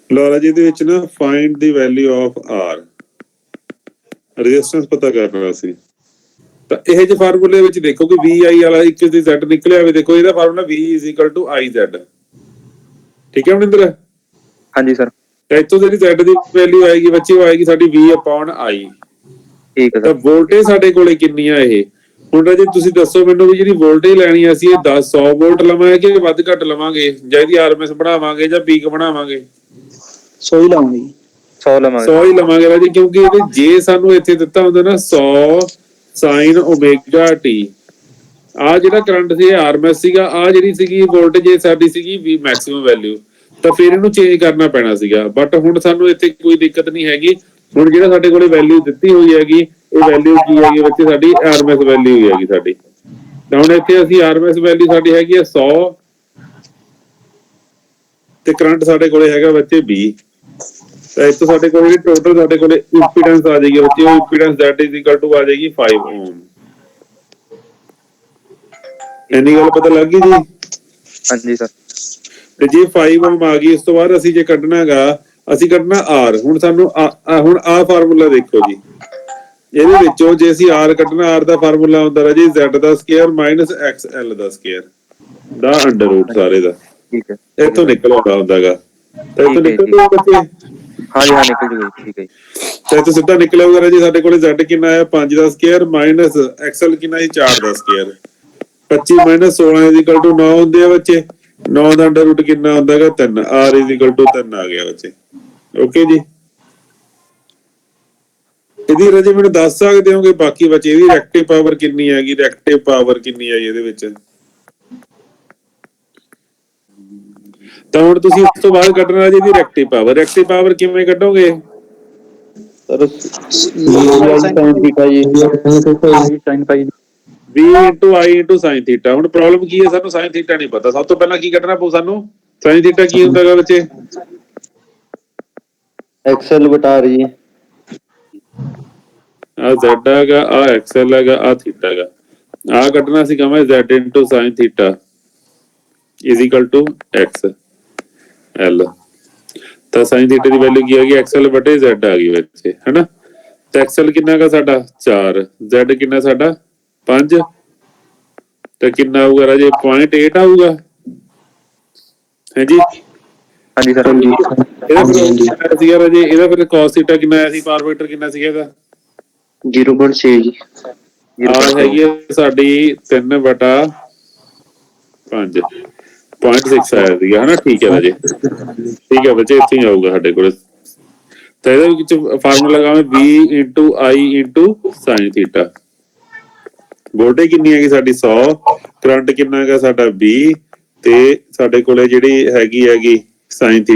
ਲਾਲਾ ਜੀ ਦੇ ਵਿੱਚ ਨਾ find the value of R resistance ਪਤਾ ਕਰਨਾ ਸੀ। ਤਾਂ ਇਹ ਜਿਹੇ ਫਾਰਮੂਲੇ ਵਿੱਚ ਦੇਖੋ ਕਿ ਵੀ ਆਈ ਵਾਲਾ ਇੱਕ ਦੀ ਜ਼ੈਡ ਨਿਕਲਿਆ ਹੋਵੇ। ਦੇਖੋ ਇਹਦਾ ਫਾਰਮੂਲਾ V = I/Z। ਠੀਕ ਹੈ ਮਨਿੰਦਰ? ਹਾਂਜੀ ਸਰ। ਇੱਥੋਂ ਜਿਹੜੀ Z ਦੀ ਵੈਲਿਊ ਆਏਗੀ ਬੱਚੇ ਉਹ ਆਏਗੀ ਸਾਡੀ V/I। ਠੀਕ ਹੈ ਤਾਂ ਵੋਲਟੇਜ ਸਾਡੇ ਕੋਲੇ ਕਿੰਨੀ ਆ ਇਹ? ਹੁਣ ਰਾਜੇ ਤੁਸੀਂ ਦੱਸੋ ਮੈਨੂੰ ਵੀ ਜਿਹੜੀ ਵੋਲਟੇਜ ਲੈਣੀ ਆ ਅਸੀਂ ਇਹ 100 ਵੋਲਟ ਲਵਾਂਗੇ ਕਿ ਵੱਧ ਘੱਟ ਲਵਾਂਗੇ, ਜਾਂ ਇਹਦੀ RMS ਬਣਾਵਾਂਗੇ ਜਾਂ ਪੀਕ ਬਣਾਵਾਂਗੇ? 100 ਹੀ ਲਾਉਂਗੇ। 100 ਹੀ ਲਵਾਂਗੇ ਰਾਜੇ, ਕਿਉਂਕਿ ਇਹਦੇ ਜੇ ਸਾਨੂੰ ਇੱਥੇ ਦਿੱਤਾ ਹੁੰਦਾ ਨਾ 100 sin ωt, ਆ ਜਿਹੜਾ ਕਰੰਟ ਸੀ RMS ਸੀਗਾ, ਆ ਜਿਹੜੀ ਸੀਗੀ ਵੋਲਟੇਜ ਸਾਡੀ ਸੀਗੀ ਵੀ ਮੈਕਸਿਮਮ ਵੈਲਿਊ, ਤਾਂ ਫਿਰ ਇਹਨੂੰ ਚੇਂਜ ਕਰਨਾ ਪੈਣਾ ਸੀਗਾ। ਬਟ ਹੁਣ ਸਾਨੂੰ ਇੱਥੇ ਕੋਈ ਦਿੱਕਤ ਨਹੀਂ ਹੈਗੀ। ਹੁਣ ਜਿਹੜਾ ਸਾਡੇ ਕੋਲੇ ਵੈਲਿਊ ਦਿੱਤੀ ਹੋਈ ਹੈਗੀ ਇਹ ਵੈਲਿਊ ਕੀ ਹੈਗੀ ਬੱਚੇ? ਸਾਡੀ RMS ਵੈਲਿਊ ਹੀ ਹੈਗੀ ਸਾਡੀ। ਤਾਂ ਹੁਣ ਇੱਥੇ ਅਸੀਂ RMS ਵੈਲਿਊ ਸਾਡੀ ਹੈਗੀ ਹੈ 100 ਤੇ ਕਰੰਟ ਸਾਡੇ ਕੋਲੇ ਹੈਗਾ ਬੱਚੇ 20। ਤਾਂ ਇੱਥੋਂ ਸਾਡੇ ਕੋਲ ਟੋਟਲ ਸਾਡੇ ਕੋਲੇ ਇੰਪੀਡੈਂਸ ਆ ਜਾਏਗੀ ਬੱਚੇ, ਉਹ ਇੰਪੀਡੈਂਸ Z = ਆ ਜਾਏਗੀ 5 Ω। ਇੰਨੀ ਗੱਲ ਪਤਾ ਲੱਗ ਗਈ ਜੀ? ਹਾਂਜੀ ਸਰ। ਤੇ ਜੇ 5 Ω ਆ ਗਈ, ਇਸ ਤੋਂ ਬਾਅਦ ਅਸੀਂ ਜੇ ਕੱਢਣਾ ਗਾ, ਅਸੀਂ ਕੱਢਣਾ R। ਹੁਣ ਸਾਨੂੰ ਹੁਣ ਆਹ ਫਾਰਮੂਲਾ ਦੇਖੋ ਜੀ, ਇਹਦੇ ਵਿੱਚੋਂ ਜੇ ਅਸੀਂ R ਕੱਢਣਾ, R ਦਾ ਫਾਰਮੂਲਾ ਹੁੰਦਾ ਰਾਜੀ Z² - XL ਦਾ √ ਸਾਰੇ ਦਾ। ਠੀਕ ਹੈ। ਇੱਥੋਂ ਨਿਕਲ ਆਉਂਦਾ ਹੁੰਦਾ ਗਾ। ਤਾਂ ਇੱਥੋਂ ਨਿਕਲ ਜੂਗਾ ਬੱਚੇ? ਹਾਂਜੀ ਹਾਂ ਨਿਕਲ ਜੂਗਾ। ਠੀਕ ਹੈ ਜੀ। ਤਾਂ ਇੱਥੋਂ ਸਿੱਧਾ ਨਿਕਲ ਆਊਗਾ ਰਾਜੀ ਸਾਡੇ ਕੋਲੇ Z ਕਿੰਨਾ ਆਇਆ? 5² - XL ਕਿੰਨਾ ਸੀ? 4²। 25 - 16 9 ਹੁੰਦੇ ਆ ਬੱਚੇ। 9 ਦਾ √ ਕਿੰਨਾ ਹੁੰਦਾ ਹੈਗਾ? 3। R = 3 ਆ ਗਿਆ ਬੱਚੇ। ਓਕੇ ਜੀ। ਇਹਦੀ ਰਾਜੇ ਮੈਨੂੰ ਦੱਸ ਸਕਦੇ ਹੋਗੇ ਬਾਕੀ ਬੱਚੇ ਇਹਦੀ ਰਿਐਕਟਿਵ ਪਾਵਰ ਕਿੰਨੀ ਹੈਗੀ? ਰਿਐਕਟਿਵ ਪਾਵਰ ਕਿੰਨੀ ਆਈ ਇਹਦੇ ਵਿੱਚ? ਤਾਂ ਹੁਣ ਤੁਸੀਂ ਉਸ ਤੋਂ ਬਾਅਦ ਕੱਢਣਾ ਜੀ ਇਹਦੀ ਰਿਐਕਟਿਵ ਪਾਵਰ। ਰਿਐਕਟਿਵ ਪਾਵਰ ਕਿਵੇਂ ਕੱਢੋਗੇ? Sir V/I/sin θ। ਹੁਣ ਪ੍ਰੋਬਲਮ ਕੀ ਹੈ? ਸਾਨੂੰ sin θ ਨਹੀਂ ਪਤਾ। ਸਭ ਤੋਂ ਪਹਿਲਾਂ ਕੀ ਕੱਢਣਾ ਪਊ ਸਾਨੂੰ? sin θ ਕੀ ਹੁੰਦਾ ਹੈਗਾ ਬੱਚੇ? XL/R ਜੀ। ਆ Z ਹੈਗਾ, ਆ XL ਹੈਗਾ, ਆ θ ਹੈਗਾ। ਆ ਕੱਢਣਾ ਸੀਗਾ ਮੈਂ Z × sin θ = XL। ਤਾਂ sin θ ਦੀ ਵੈਲਿਊ ਕੀ ਆ ਗਈ? XL/Z ਆ ਗਈ ਬੱਚੇ, ਹਨਾ? ਤਾਂ XL ਕਿੰਨਾ ਹੈਗਾ ਸਾਡਾ? 4। Z ਕਿੰਨਾ ਸਾਡਾ? 5। ਤਾਂ ਕਿੰਨਾ ਆਊਗਾ ਰਾਜੇ? 0.8 ਆਊਗਾ। ਹਾਂਜੀ ਹਾਂਜੀ ਸਰ। ਇਹਦਾ ਸੀਗਾ ਰਾਜੇ, ਇਹਦਾ ਫਿਰ cos θ ਕਿੰਨਾ ਆਇਆ ਸੀ? ਪਾਵਰ ਫੈਕਟਰ ਕਿੰਨਾ ਸੀਗਾ ਇਹਦਾ? 0.6 ਜੀ। ਆ ਹੈਗੀ ਸਾਡੀ 3/5 0.6 ਆਇਆ ਸੀਗਾ, ਹਨਾ? ਠੀਕ ਹੈ ਰਾਜੇ, ਠੀਕ ਹੈ ਬੱਚੇ, ਇੱਥੇ ਹੀ ਆਊਗਾ ਸਾਡੇ ਕੋਲ। ਤਾਂ ਇਹਦੇ ਵਿੱਚ ਫਾਰਮੂਲਾ ਲਗਾਵਾਂ V/I/sin θ। ਵੋਲਟੇਜ ਕਿੰਨੀ ਹੈਗੀ ਸਾਡੀ? 100। ਕਰੰਟ ਕਿੰਨਾ ਹੈਗਾ ਸਾਡਾ? 20। ਤੇ ਸਾਡੇ ਕੋਲੇ ਜਿਹੜੀ ਹੈਗੀ sin θ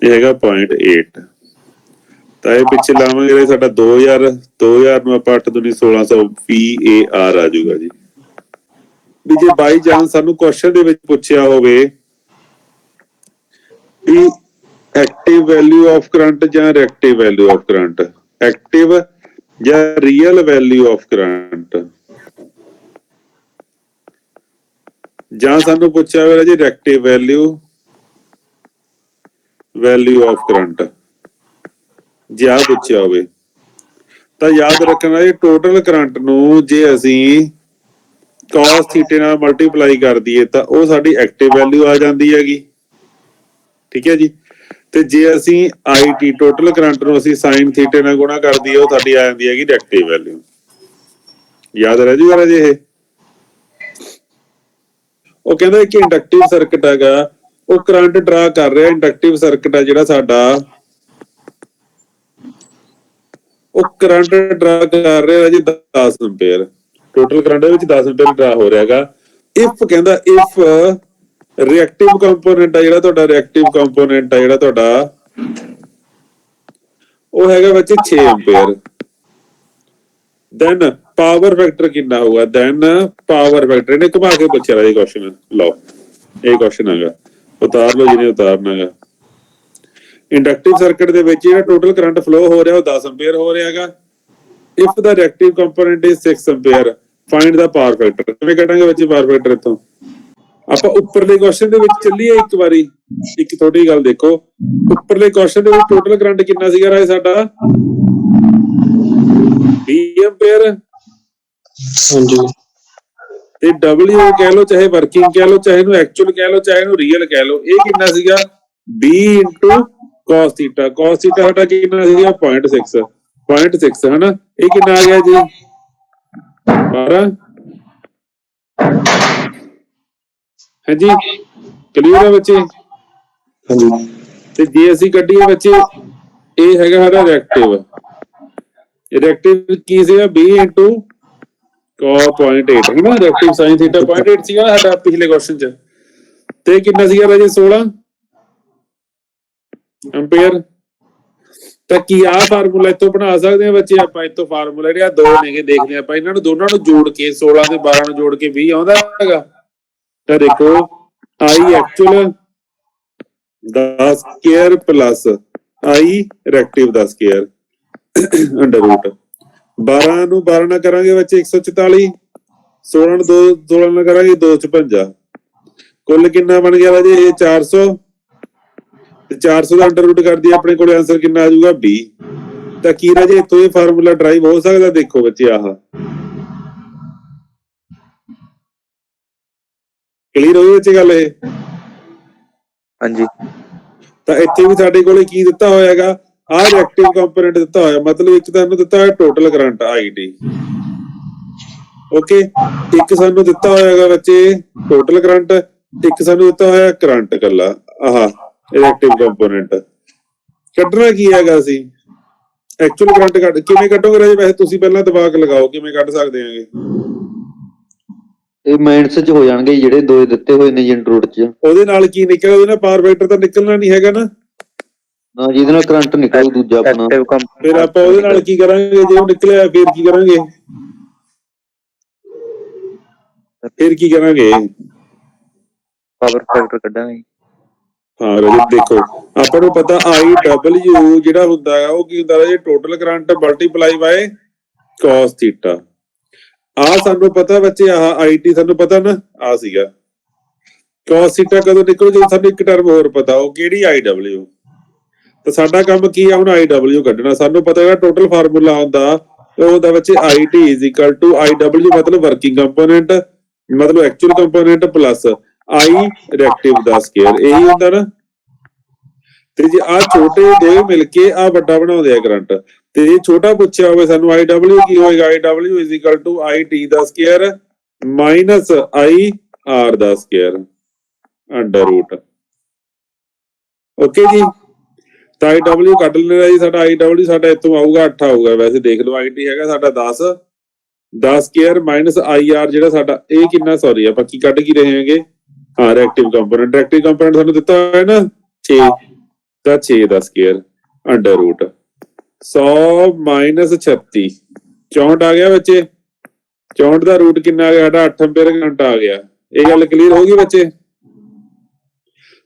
ਇਹ ਹੈਗਾ 0.8। ਤਾਂ ਇਹ ਪਿੱਛੇ ਲਾਵਾਂਗੇ ਸਾਡਾ 2000 ਨੂੰ ਆਪਾਂ 8 ਦੂਣੀ 1600 VAR ਆ ਜਾਊਗਾ ਜੀ। ਵੀ ਜੇ ਬਾਈ ਚਾਂਸ ਸਾਨੂੰ ਕੁਐਸਚਨ ਦੇ ਵਿੱਚ ਪੁੱਛਿਆ ਹੋਵੇ ਵੀ ਐਕਟਿਵ ਵੈਲਿਊ ਆਫ ਕਰੰਟ ਜਾਂ reactive value of current, active ਜਾਂ ਰੀਅਲ ਵੈਲਿਊ ਆਫ ਕਰੰਟ, ਜਾਂ ਸਾਨੂੰ ਪੁੱਛਿਆ ਹੋਇਆ ਜੀ ਰਿਐਕਟਿਵ ਵੈਲਿਊ ਆਫ ਕਰੰਟ, ਜੇ ਆ ਪੁੱਛਿਆ ਹੋਵੇ ਤਾਂ ਯਾਦ ਰੱਖਣਾ ਇਹ ਟੋਟਲ ਕਰੰਟ ਨੂੰ ਜੇ ਅਸੀਂ cos θ ਨਾਲ ਮਲਟੀਪਲਾਈ ਕਰ ਦਈਏ ਤਾਂ ਉਹ ਸਾਡੀ ਐਕਟਿਵ ਵੈਲਿਊ ਆ ਜਾਂਦੀ ਹੈਗੀ। ਠੀਕ ਹੈ ਜੀ। ਤੇ ਜੇ ਅਸੀਂ IT ਟੋਟਲ ਕਰੰਟ ਨੂੰ ਅਸੀਂ sin θ ਨਾਲ ਗੁਣਾ ਕਰ ਦਈਏ ਉਹ ਸਾਡੀ ਆ ਜਾਂਦੀ ਹੈਗੀ ਰਿਐਕਟਿਵ ਵੈਲਿਊ। ਯਾਦ ਰਹਿ ਜੂਗਾ ਰਾਜੇ ਇਹ। ਉਹ ਕਹਿੰਦਾ ਕਿ ਇੰਡਕਟਿਵ ਸਰਕਟ ਹੈਗਾ, ਉਹ ਕਰੰਟ ਡਰਾ ਕਰ ਰਿਹਾ। ਇੰਡਕਟਿਵ ਸਰਕਟ ਹੈ ਜਿਹੜਾ ਸਾਡਾ, ਉਹ ਕਰੰਟ ਡਰਾ ਕਰ ਰਿਹਾ ਜੀ 10 ਐਂਪੀਅਰ। ਟੋਟਲ ਕਰੰਟ ਦੇ ਵਿੱਚ 10 ਐਂਪੀਅਰ ਡਰਾ ਹੋ ਰਿਹਾ ਹੈਗਾ। ਇਫ ਕਹਿੰਦਾ ਇਫ ਰਿਐਕਟਿਵ ਕੰਪੋਨੈਂਟ ਆ ਜਿਹੜਾ ਤੁਹਾਡਾ, ਰਿਐਕਟਿਵ ਕੰਪੋਨੈਂਟ ਆ ਜਿਹੜਾ ਤੁਹਾਡਾ ਉਹ ਹੈਗਾ ਬੱਚੇ 6 ਐਂਪੀਅਰ, ਦੈਨ ਪਾਵਰ ਫੈਕਟਰ ਕਿੰਨਾ ਹੋਊਗਾ? ਦੈਨ ਪਾਵਰ ਫੈਕਟਰ, ਇਹਨੇ ਘੁਮਾ ਕੇ ਪੁੱਛਿਆ ਇਹ ਕੁਐਸਚਨ। ਲਓ ਇਹ ਕੁਐਸਚਨ ਹੈਗਾ, ਉਤਾਰ ਲਓ ਜਿਹਨੇ ਉਤਾਰਨਾ ਹੈਗਾ। ਇੰਡਕਟਿਵ ਸਰਕਟ ਦੇ ਵਿੱਚ ਜਿਹੜਾ ਟੋਟਲ ਕਰੰਟ ਫਲੋ ਹੋ ਰਿਹਾ ਉਹ 10 ਐਂਪੀਅਰ ਹੋ ਰਿਹਾ ਹੈਗਾ। If the reactive component is 6 ampere, find the power factor. ਕਿਵੇਂ ਕੱਢਾਂਗੇ ਬੱਚੇ ਪਾਵਰ ਫੈਕਟਰ ਇੱਥੋਂ? ਆਪਾਂ ਉੱਪਰਲੇ ਕੁਐਸਚਨ ਦੇ ਵਿੱਚ ਚੱਲੀਏ ਇੱਕ ਵਾਰੀ। ਇੱਕ ਥੋੜੀ ਗੱਲ ਦੇਖੋ, ਉੱਪਰਲੇ ਕੁਐਸਚਨ ਦੇ ਵਿੱਚ ਟੋਟਲ ਕਰੰਟ ਕਿੰਨਾ ਸੀਗਾ ਰਾਏ ਸਾਡਾ? 20 ਐਂਪੀਅਰ। ਹਾਂਜੀ ਤੇ W ਕਹਿ ਲਓ, ਚਾਹੇ ਵਰਕਿੰਗ ਕਹਿ ਲਓ, ਚਾਹੇ ਇਹਨੂੰ ਐਕਚੁਅਲ ਕਹਿ ਲਓ, ਚਾਹੇ ਇਹਨੂੰ ਰੀਅਲ ਕਹਿ ਲਓ, ਇਹ ਕਿੰਨਾ ਸੀਗਾ? 20 into cos θ। cos θ ਸਾਡਾ ਕਿੰਨਾ ਸੀਗਾ? 0.6 ਹਨਾ। ਇਹ ਕਿੰਨਾ ਆ ਗਿਆ ਜੀ? 12। ਹਾਂਜੀ ਕਲੀਅਰ ਹੈ ਬੱਚੇ? ਹਾਂਜੀ ਤੇ ਜੇ ਅਸੀਂ ਕੱਢੀਏ ਬੱਚੇ, ਇਹ ਹੈਗਾ ਸਾਡਾ ਰਿਐਕਟਿਵ। ਰਿਐਕਟਿਵ ਕੀ ਸੀਗਾ? 20 into cos 0.8 ਹੈ ਨਾ। ਰਿਐਕਟਿਵ sin θ 0.8 ਸੀਗਾ ਸਾਡਾ ਪਿਛਲੇ ਕੁਐਸਚਨ ਚ। ਤੇ ਕਿੰਨਾ ਸੀਗਾ ਰਾਜੇ? 16 ਐਂਪੀਅਰ। ਤਾਂ ਕੀ ਆ ਫਾਰਮੂਲਾ ਇੱਥੋਂ ਬਣਾ ਸਕਦੇ ਆ ਬੱਚੇ ਆਪਾਂ? ਇੱਥੋਂ ਫਾਰਮੂਲਾ ਜਿਹੜੇ ਆ ਦੋ ਨੇਗੇ, ਦੇਖਦੇ ਆਪਾਂ ਇਹਨਾਂ ਨੂੰ ਦੋਨਾਂ ਨੂੰ ਜੋੜ ਕੇ 16 ਤੇ 12 ਨੂੰ ਜੋੜ ਕੇ 20 ਆਉਂਦਾ ਹੈਗਾ। ਤਾਂ ਦੇਖੋ I actual the square plus I reactive the square under route 12 ਨੂੰ 12 ਨਾਲ ਕਰਾਂਗੇ ਬੱਚੇ 144, 16 ਨੂੰ 16 ਨਾਲ ਕਰਾਂਗੇ 256। ਕੁੱਲ ਕਿੰਨਾ ਬਣ ਗਿਆ ਰਾਜੇ? ਇਹ 400। ਤੇ 400 ਦਾ ਅੰਡਰ ਰੂਟ ਕਰਦੀ ਆਪਣੇ ਕੋਲ ਆਨਸਰ ਕਿੰਨਾ ਆ ਜਾਊਗਾ? 20। ਤਾਂ ਕੀ ਰਾਜੇ ਇੱਥੋਂ ਇਹ ਫਾਰਮੂਲਾ ਡਰਾਈਵ ਹੋ ਸਕਦਾ? ਦੇਖੋ ਬੱਚੇ, ਆਹ ਕਲੀਅਰ ਹੋਈ ਬੱਚੇ ਗੱਲ ਇਹ? ਹਾਂਜੀ ਤਾਂ ਇੱਥੇ ਵੀ ਸਾਡੇ ਕੋਲੇ ਕੀ ਦਿੱਤਾ ਹੋਇਆ ਹੈਗਾ? ਆਹ ਰਿਐਕਟਿਵ ਕੰਪੋਨੈਂਟ ਦਿੱਤਾ ਹੋਇਆ, ਮਤਲਬ ਇੱਕ ਤਾਂ ਇਹਨੂੰ ਦਿੱਤਾ ਹੋਇਆ ਟੋਟਲ ਕਰੰਟ IT। ਓਕੇ, ਇੱਕ ਸਾਨੂੰ ਦਿੱਤਾ ਹੋਇਆ ਹੈਗਾ ਬੱਚੇ ਟੋਟਲ ਕਰੰਟ, ਇੱਕ ਸਾਨੂੰ ਦਿੱਤਾ ਹੋਇਆ ਕਰੰਟ ਕੱਲਾ ਆਹ ਰਿਐਕਟਿਵ ਕੰਪੋਨੈਂਟ। ਕੱਢਣਾ ਕੀ ਹੈਗਾ? ਅਸੀਂ ਐਕਚੁਅਲ ਕਰੰਟ ਕੱਢ ਕਿਵੇਂ ਕੱਢੋਗੇ ਰਾਜੇ? ਵੈਸੇ ਤੁਸੀਂ ਪਹਿਲਾਂ ਦਿਮਾਗ ਲਗਾਓ, ਕਿਵੇਂ ਕੱਢ ਸਕਦੇ ਆਂਗੇ? ਇਹ ਮਾਈਨਸ ਚ ਹੋ ਜਾਣਗੇ ਜਿਹੜੇ ਦੋ ਦਿੱਤੇ ਹੋਏ ਨੇ ਜਨ ਰੂਟ ਚ। ਉਹਦੇ ਨਾਲ ਕੀ ਨਿਕਲਿਆ? ਉਹਦੇ ਨਾਲ ਪਾਵਰ ਫੈਕਟਰ ਤਾਂ ਨਿਕਲਣਾ ਨਹੀਂ ਹੈਗਾ ਨਾ। ਨਾ ਜਿਹਦੇ ਨਾਲ ਕਰੰਟ ਨਿਕਲੂ ਦੂਜਾ ਆਪਣਾ। ਫਿਰ ਆਪਾਂ ਉਹਦੇ ਨਾਲ ਕੀ ਕਰਾਂਗੇ? ਜੇ ਉਹ ਨਿਕਲਿਆ ਫਿਰ ਕੀ ਕਰਾਂਗੇ? ਫਿਰ ਕੀ ਕਰਾਂਗੇ? ਪਾਵਰ ਫੈਕਟਰ ਕੱਢਾਂਗੇ। ਹਾਂ ਰਾਜੇ ਦੇਖੋ, ਆਪਾਂ ਨੂੰ ਪਤਾ IW ਜਿਹੜਾ ਹੁੰਦਾ ਹੈ ਉਹ ਕੀ ਹੁੰਦਾ ਰਾਜੇ? Total current multiply by cos θ। ਆਹ ਸਾਨੂੰ ਪਤਾ ਬੱਚੇ, ਆਹ IT ਸਾਨੂੰ ਪਤਾ ਨਾ, ਆਹ ਸੀਗਾ cos θ ਕਦੋਂ ਨਿਕਲੂ? ਜਦੋਂ ਸਾਨੂੰ ਇੱਕ ਟਰਮ ਹੋਰ ਪਤਾ, ਉਹ ਕਿਹੜੀ? IW। ਤਾਂ ਸਾਡਾ ਕੰਮ ਕੀ ਆ ਹੁਣ? IW ਕੱਢਣਾ। ਸਾਨੂੰ ਪਤਾ ਹੈਗਾ ਟੋਟਲ ਫਾਰਮੂਲਾ ਹੁੰਦਾ ਉਹ ਹੁੰਦਾ ਬੱਚੇ IT is equal to IW, ਮਤਲਬ ਵਰਕਿੰਗ ਕੰਪੋਨੈਂਟ ਮਤਲਬ actual component plus I reactive the square. ਇਹੀ ਹੁੰਦਾ ਨਾ। ਤੇ ਜੇ ਆਹ ਛੋਟੇ ਦੋਵੇਂ ਮਿਲ ਕੇ ਆਹ ਵੱਡਾ ਬਣਾਉਂਦੇ ਆ ਕਰੰਟ, ਤੇ ਇਹ ਛੋਟਾ ਪੁੱਛਿਆ ਹੋਵੇ ਸਾਨੂੰ IW ਕੀ ਹੋਏਗਾ? IW is equal to IT the square minus IR the square under route. Okay ਜੀ, ਤਾਂ IW ਕੱਢ ਲੈਣਾ ਜੀ। ਸਾਡਾ IW ਸਾਡਾ ਇੱਥੋਂ ਆਊਗਾ 8 ਆਊਗਾ। ਵੈਸੇ ਦੇਖ ਲਓ IT ਹੈਗਾ ਸਾਡਾ 10 ਸਕੁਅਰ ਮਾਈਨਸ IR ਜਿਹੜਾ ਸਾਡਾ ਇਹ ਕਿੰਨਾ? ਸੌਰੀ ਆਪਾਂ ਕੀ ਕੱਢ ਕੀ ਰਹੇ ਹੈਗੇ? ਹਾਂ ਰਿਐਕਟਿਵ ਕੰਪੋਨੈਂਟ। ਰਿਐਕਟਿਵ ਕੰਪੋਨੈਂਟ ਸਾਨੂੰ ਦਿੱਤਾ ਹੋਇਆ ਨਾ 6, ਤਾਂ 6 ਦਾ ਸਕੁਅਰ ਅੰਡਰ ਰੂਟ 100 ਮਾਈਨਸ 36 64 ਆ ਗਿਆ ਬੱਚੇ। 64 ਦਾ ਰੂਟ ਕਿੰਨਾ ਆ ਗਿਆ ਸਾਡਾ? 8 ਐਂਪੀਅਰ ਕਰੰਟ ਆ ਗਿਆ। ਇਹ ਗੱਲ ਕਲੀਅਰ ਹੋ ਗਈ ਬੱਚੇ?